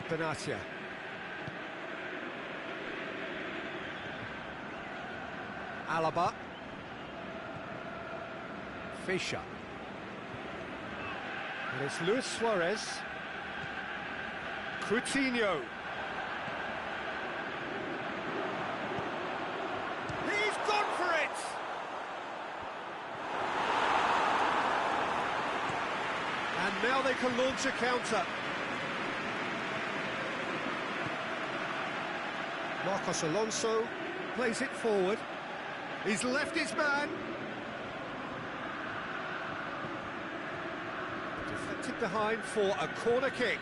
Benatia. Alaba. Fischer. And it's Luis Suarez. Coutinho. He's gone for it! And now they can launch a counter. Marcos Alonso plays it forward. He's left his man. Deflected behind for a corner kick.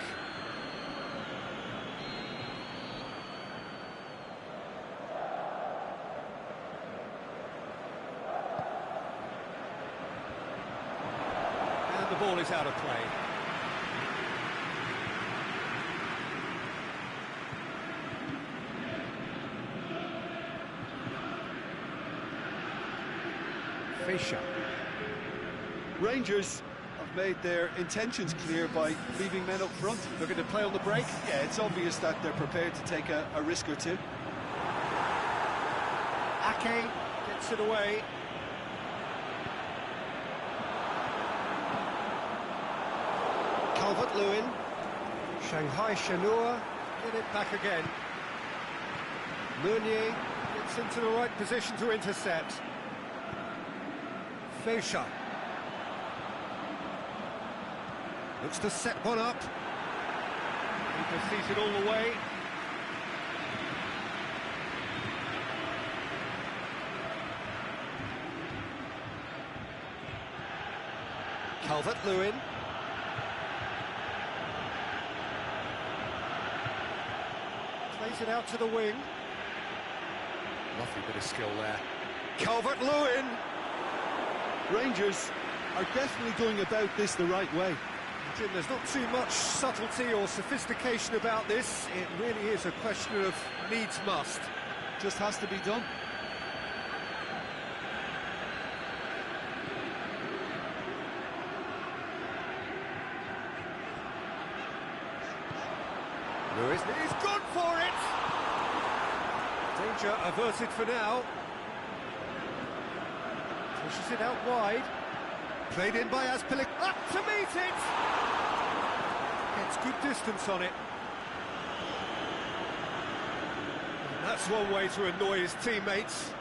And the ball is out of play. Fischer. Rangers have made their intentions clear by leaving men up front. Looking to play on the break. Yeah, it's obvious that they're prepared to take a risk or two. Ake gets it away. Calvert-Lewin. Shanghai Shenhua get it back again. Meunier gets into the right position to intercept. Fischer looks to set one up. Keeper sees it all the way. Calvert-Lewin. Plays it out to the wing. Lovely bit of skill there. Calvert-Lewin. Rangers are definitely going about this the right way. Jim, there's not too much subtlety or sophistication about this. It really is a question of needs must. Just has to be done. Lewis, he's gone for it! Danger averted for now. Pushes it out wide. Played in by Azpilicueta. Up to meet it! Gets good distance on it. And that's one way to annoy his teammates.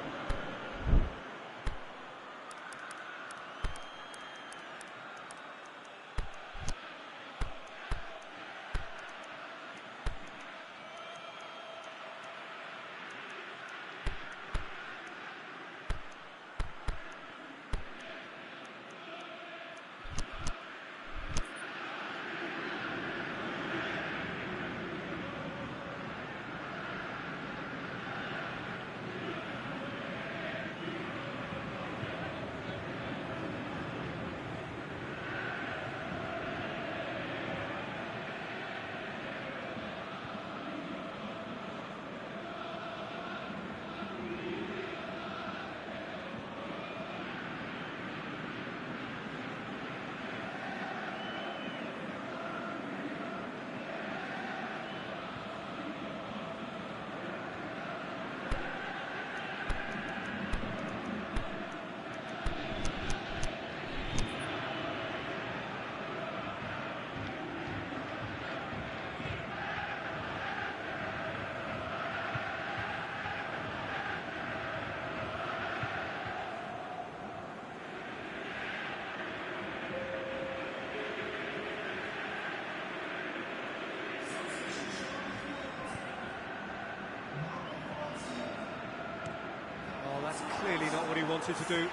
Clearly not what he wanted to do.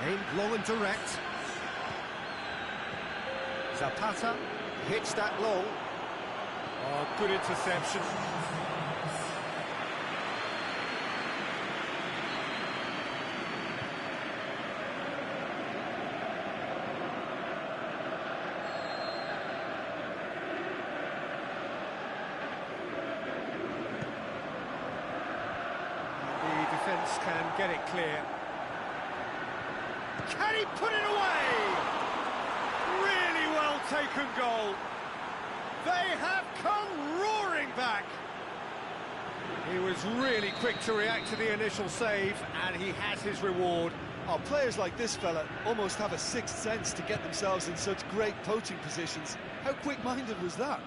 Aimed long and direct. Zapata hits that long. Oh, good interception. The defence can get it clear. Can he put it away? Really well taken goal. They have come roaring back. He was really quick to react to the initial save, and he has his reward. Oh, players like this fella almost have a sixth sense to get themselves in such great poaching positions. How quick-minded was that?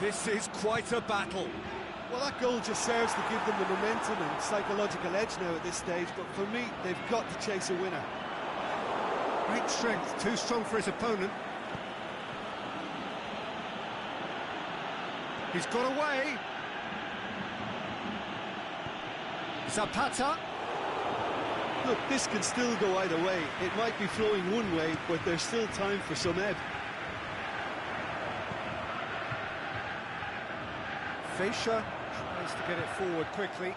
This is quite a battle. Well, that goal just serves to give them the momentum and psychological edge now at this stage, but for me, they've got to chase a winner. Great strength, too strong for his opponent. He's got away. Zapata. Look, this can still go either way. It might be flowing one way, but there's still time for some ebb. Fischer tries to get it forward quickly.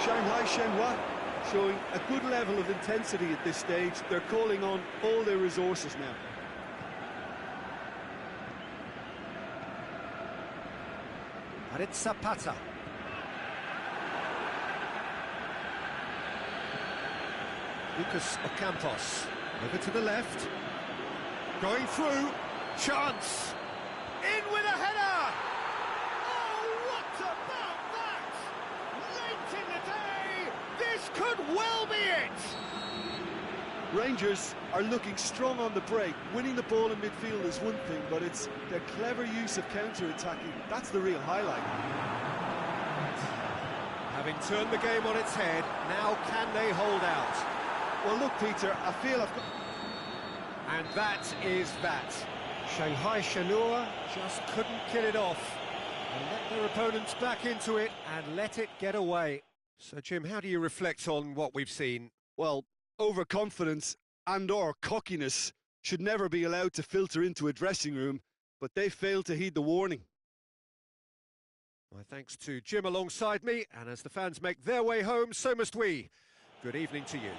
Shanghai Shenhua showing a good level of intensity at this stage. They're calling on all their resources now. And it's Zapata. Lucas Ocampos over to the left. Going through. Chance. In with a header! Oh, what about that? Late in the day, this could well be it! Rangers are looking strong on the break. Winning the ball in midfield is one thing, but it's their clever use of counter-attacking. That's the real highlight. Having turned the game on its head, now can they hold out? Well, look, Peter, I feel I've got... And that is that. Shanghai Shenhua just couldn't kill it off and let their opponents back into it and let it get away. So, Jim, how do you reflect on what we've seen? Well, overconfidence and/or cockiness should never be allowed to filter into a dressing room, but they failed to heed the warning. My thanks to Jim alongside me, and as the fans make their way home, so must we. Good evening to you.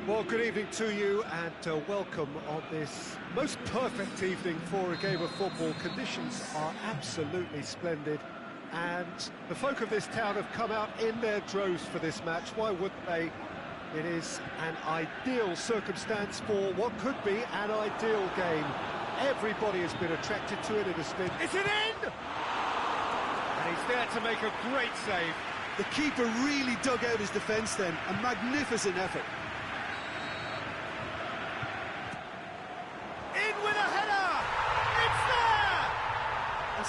Well, good evening to you and welcome on this most perfect evening for a game of football. Conditions are absolutely splendid and the folk of this town have come out in their droves for this match. Why wouldn't they? It is an ideal circumstance for what could be an ideal game. Everybody has been attracted to it. It has been... It's an end! And he's there to make a great save. The keeper really dug out his defence then. A magnificent effort.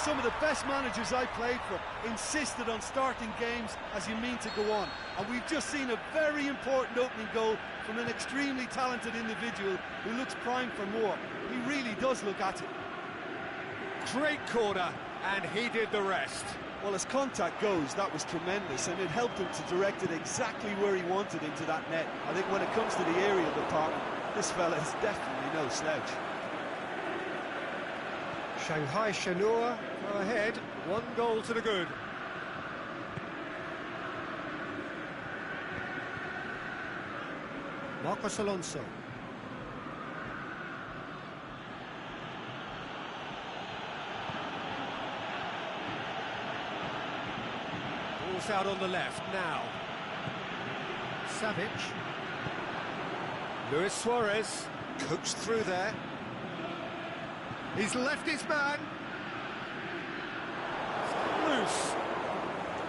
some of the best managers I played for insisted on starting games as you mean to go on. And we've just seen a very important opening goal from an extremely talented individual who looks primed for more. He really does look at it. Great corner, and he did the rest. Well, as contact goes, that was tremendous, and it helped him to direct it exactly where he wanted into that net. I think when it comes to the aerial department, this fella is definitely no slouch. Shanghai Shenhua go ahead, 1 goal to the good. Marcos Alonso. Ball's out on the left now. Savic. Luis Suarez coached through there. He's left his man. Loose.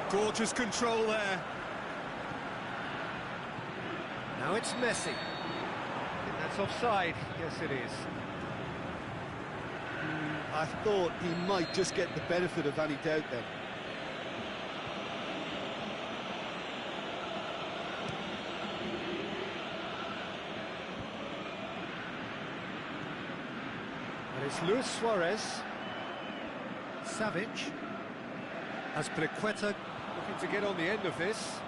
Gorgeous control there. Now it's Messi. I think that's offside. Yes, it is. I thought he might just get the benefit of any doubt then. It's Luis Suarez. Savic. Azpilicueta looking to get on the end of this.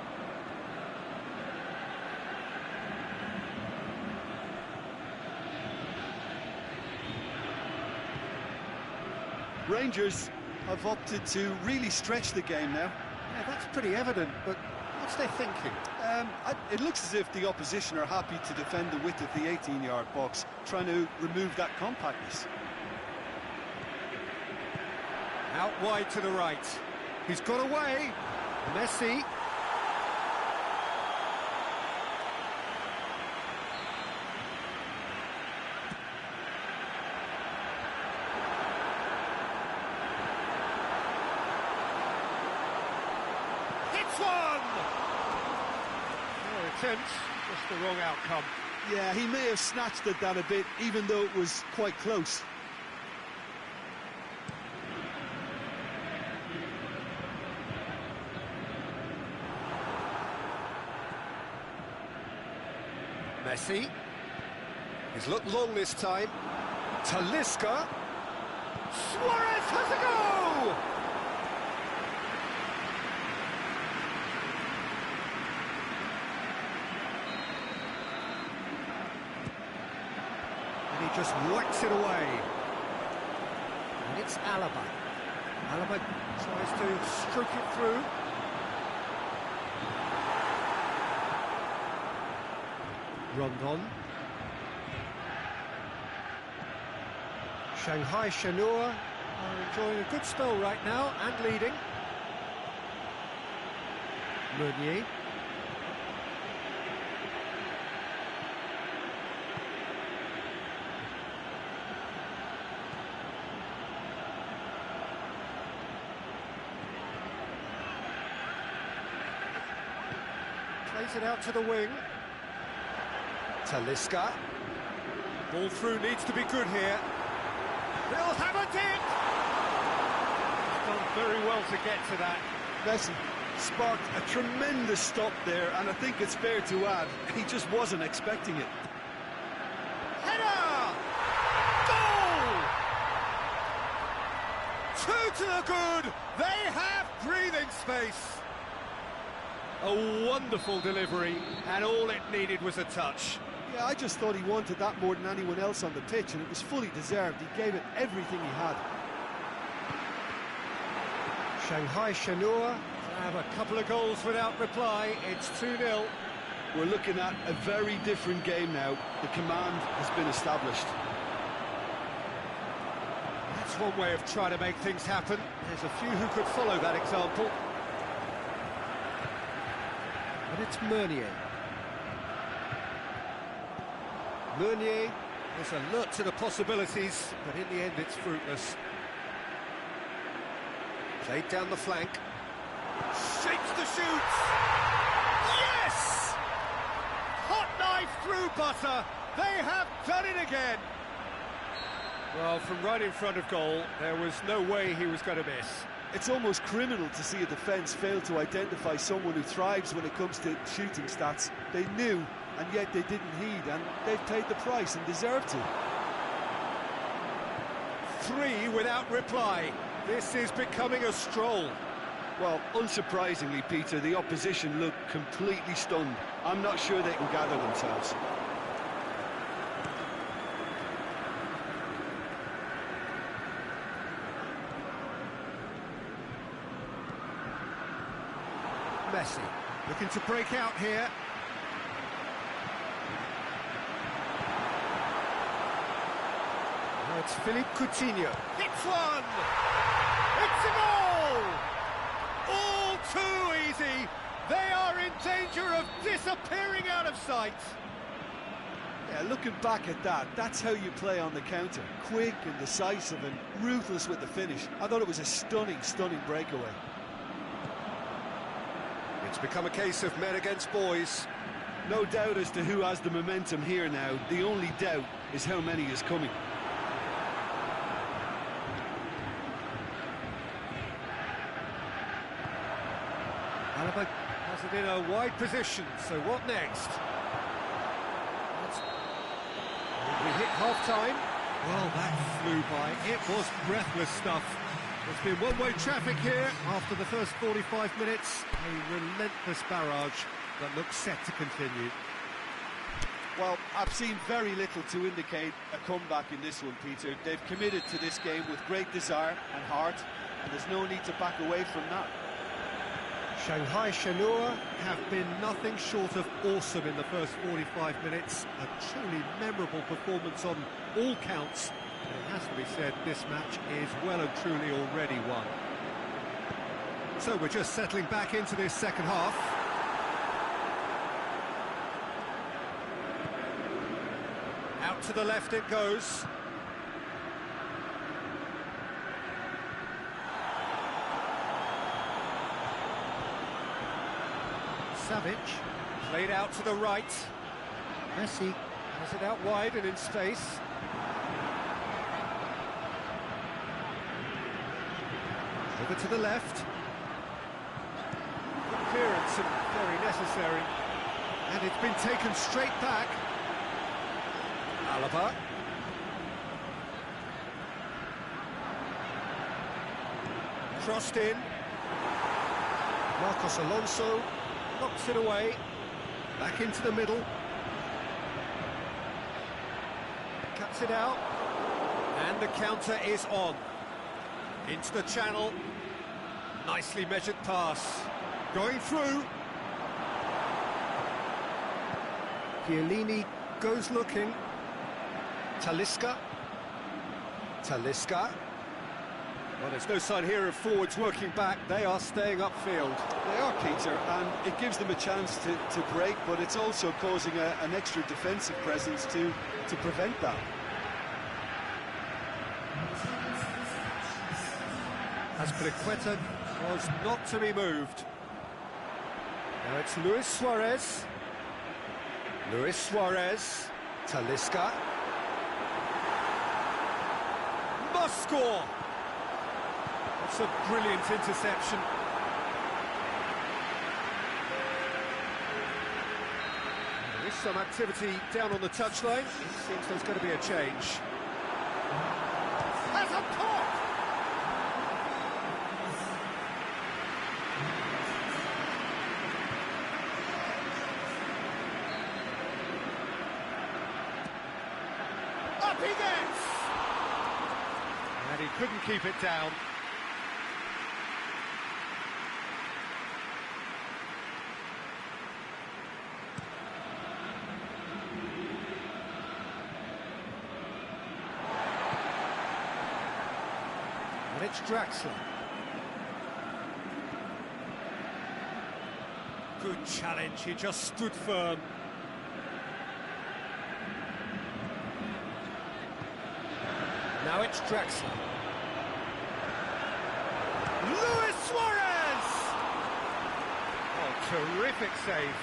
Rangers have opted to really stretch the game now. Yeah, that's pretty evident, but what's their thinking? It looks as if the opposition are happy to defend the width of the 18-yard box, trying to remove that compactness. Out wide to the right. He's got away. Messi. Hits one! No attempt, just the wrong outcome. Yeah, he may have snatched at that a bit, even though it was quite close. Messi. He's looked long this time. Talisca. Suarez has a go! And he just whacks it away. And it's Alaba. Alaba tries to stroke it through. Rondon. Shanghai Shenhua are enjoying a good spell right now and leading. Meunier. Plays it out to the wing. Talisca. Ball through needs to be good here. They'll have a dip! He's done very well to get to that. Messi sparked a tremendous stop there, and I think it's fair to add, he just wasn't expecting it. Header! Goal! 2 to the good! They have breathing space. A wonderful delivery, and all it needed was a touch. Yeah, I just thought he wanted that more than anyone else on the pitch, and it was fully deserved. He gave it everything he had. Shanghai Shenhua have a couple of goals without reply. It's 2-0. We're looking at a very different game now. The command has been established. That's one way of trying to make things happen. There's a few who could follow that example. But it's Meunier. Meunier is alert to the possibilities, but in the end it's fruitless. Played down the flank. Shapes the shoots! Yes! Hot knife through butter. They have done it again. Well, from right in front of goal, there was no way he was going to miss. It's almost criminal to see a defence fail to identify someone who thrives when it comes to shooting stats. They knew, and yet they didn't heed, and they've paid the price and deserve to. 3 without reply. This is becoming a stroll. Well, unsurprisingly, Peter, the opposition look completely stunned. I'm not sure they can gather themselves. Messi looking to break out here. Now it's Philippe Coutinho. Hits one! It's a goal! All too easy. They are in danger of disappearing out of sight. Yeah, looking back at that, that's how you play on the counter. Quick and decisive and ruthless with the finish. I thought it was a stunning, stunning breakaway. It's become a case of men against boys. No doubt as to who has the momentum here now. The only doubt is how many is coming. Alaba has it in a wide position, so what next? We hit half-time. Well, that flew by. It was breathless stuff. There's been one-way traffic here after the first 45 minutes. A relentless barrage that looks set to continue. Well, I've seen very little to indicate a comeback in this one, Peter. They've committed to this game with great desire and heart, and there's no need to back away from that. Shanghai Shenhua have been nothing short of awesome in the first 45 minutes. A truly memorable performance on all counts. And it has to be said, this match is well and truly already won. So we're just settling back into this second half. Out to the left it goes. Savic, played out to the right. Messi has it out wide and in space. Over to the left. Good clearance and very necessary. And it's been taken straight back. Alaba. Crossed in. Marcos Alonso knocks it away. Back into the middle. Cuts it out. And the counter is on. Into the channel. Nicely measured pass. Going through. ZhaoLdini goes looking. Talisca. Well, there's no sign here of forwards working back. They are staying upfield. They are, Peter, and it gives them a chance to break, but it's also causing an extra defensive presence to prevent that. Azpilicueta was not to be moved. Now it's Luis Suarez. Talisca. Must score! That's a brilliant interception. There is some activity down on the touchline. It seems there's going to be a change. Has a pop! Up he gets! And he couldn't keep it down. And it's Draxler. Good challenge, he just stood firm. Now it's Draxler. Luis Suarez! Oh, terrific save.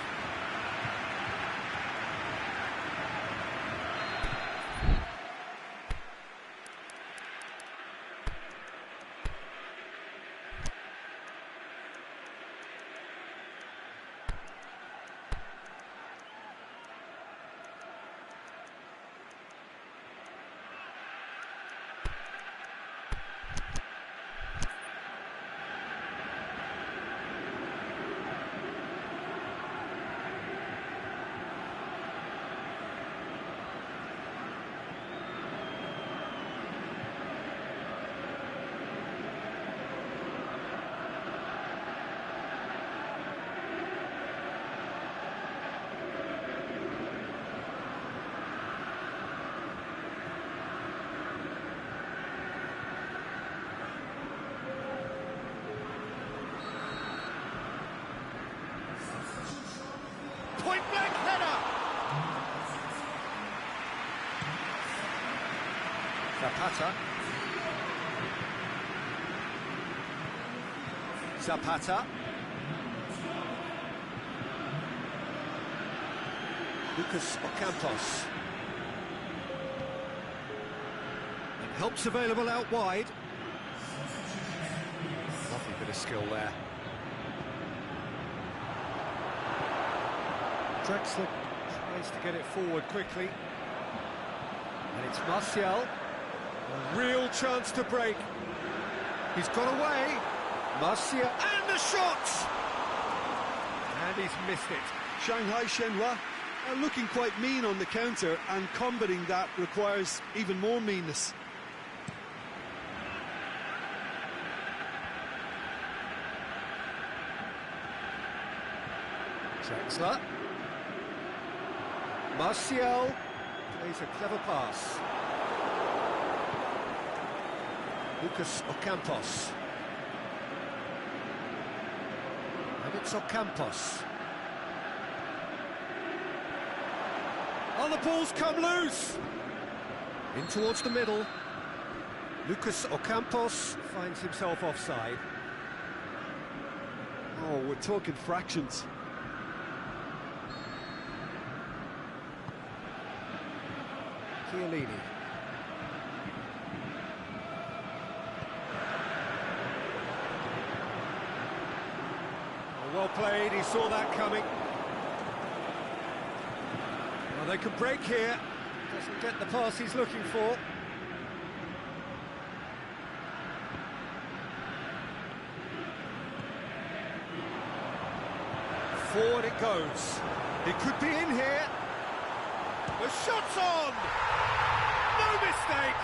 Zapata. Zapata. Lucas Ocampos. And help's available out wide. Lovely bit of skill there. Drexler tries to get it forward quickly. And it's Martial. A real chance to break. He's got away. Martial, and the shot! And he's missed it. Shanghai Shenhua are looking quite mean on the counter, and combating that requires even more meanness. Drexler. Martial plays a clever pass. Lucas Ocampos. And it's Ocampos. Oh, the ball's come loose! In towards the middle. Lucas Ocampos finds himself offside. Oh, we're talking fractions. ZhaoLdini. Well played, he saw that coming. Well, they can break here. Doesn't get the pass he's looking for. Forward it goes. It could be in here. The shot's on! No mistake!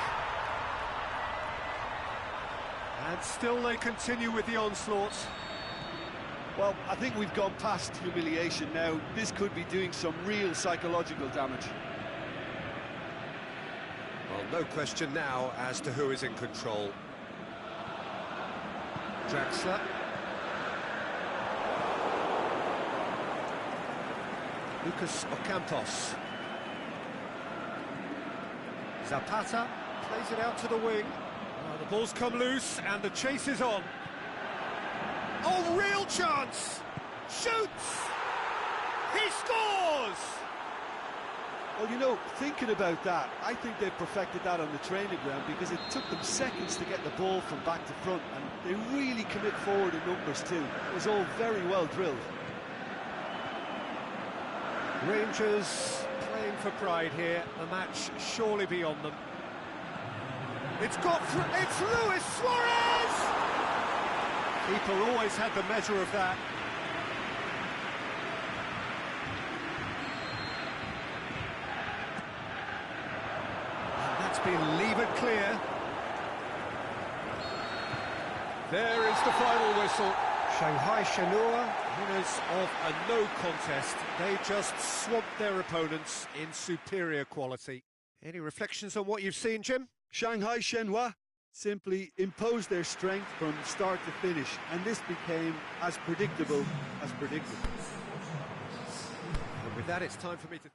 And still they continue with the onslaught. Well, I think we've gone past humiliation now. This could be doing some real psychological damage. Well, no question now as to who is in control. Drexler. Lucas Ocampos. Zapata plays it out to the wing. Oh, the ball's come loose and the chase is on. Oh, real chance! Shoots! He scores! Well, you know, thinking about that, I think they perfected that on the training ground, because it took them seconds to get the ball from back to front, and they really commit forward in numbers too. It was all very well drilled. Rangers playing for pride here, the match surely beyond them. It's Luis Suarez! Keeper always had the measure of that. And that's been levered clear. There is the final whistle. Shanghai Shenhua, winners of a no contest. They just swamped their opponents in superior quality. Any reflections on what you've seen, Jim? Shanghai Shenhua simply imposed their strength from start to finish, and this became as predictable as predicted. And with that, it's time for me to...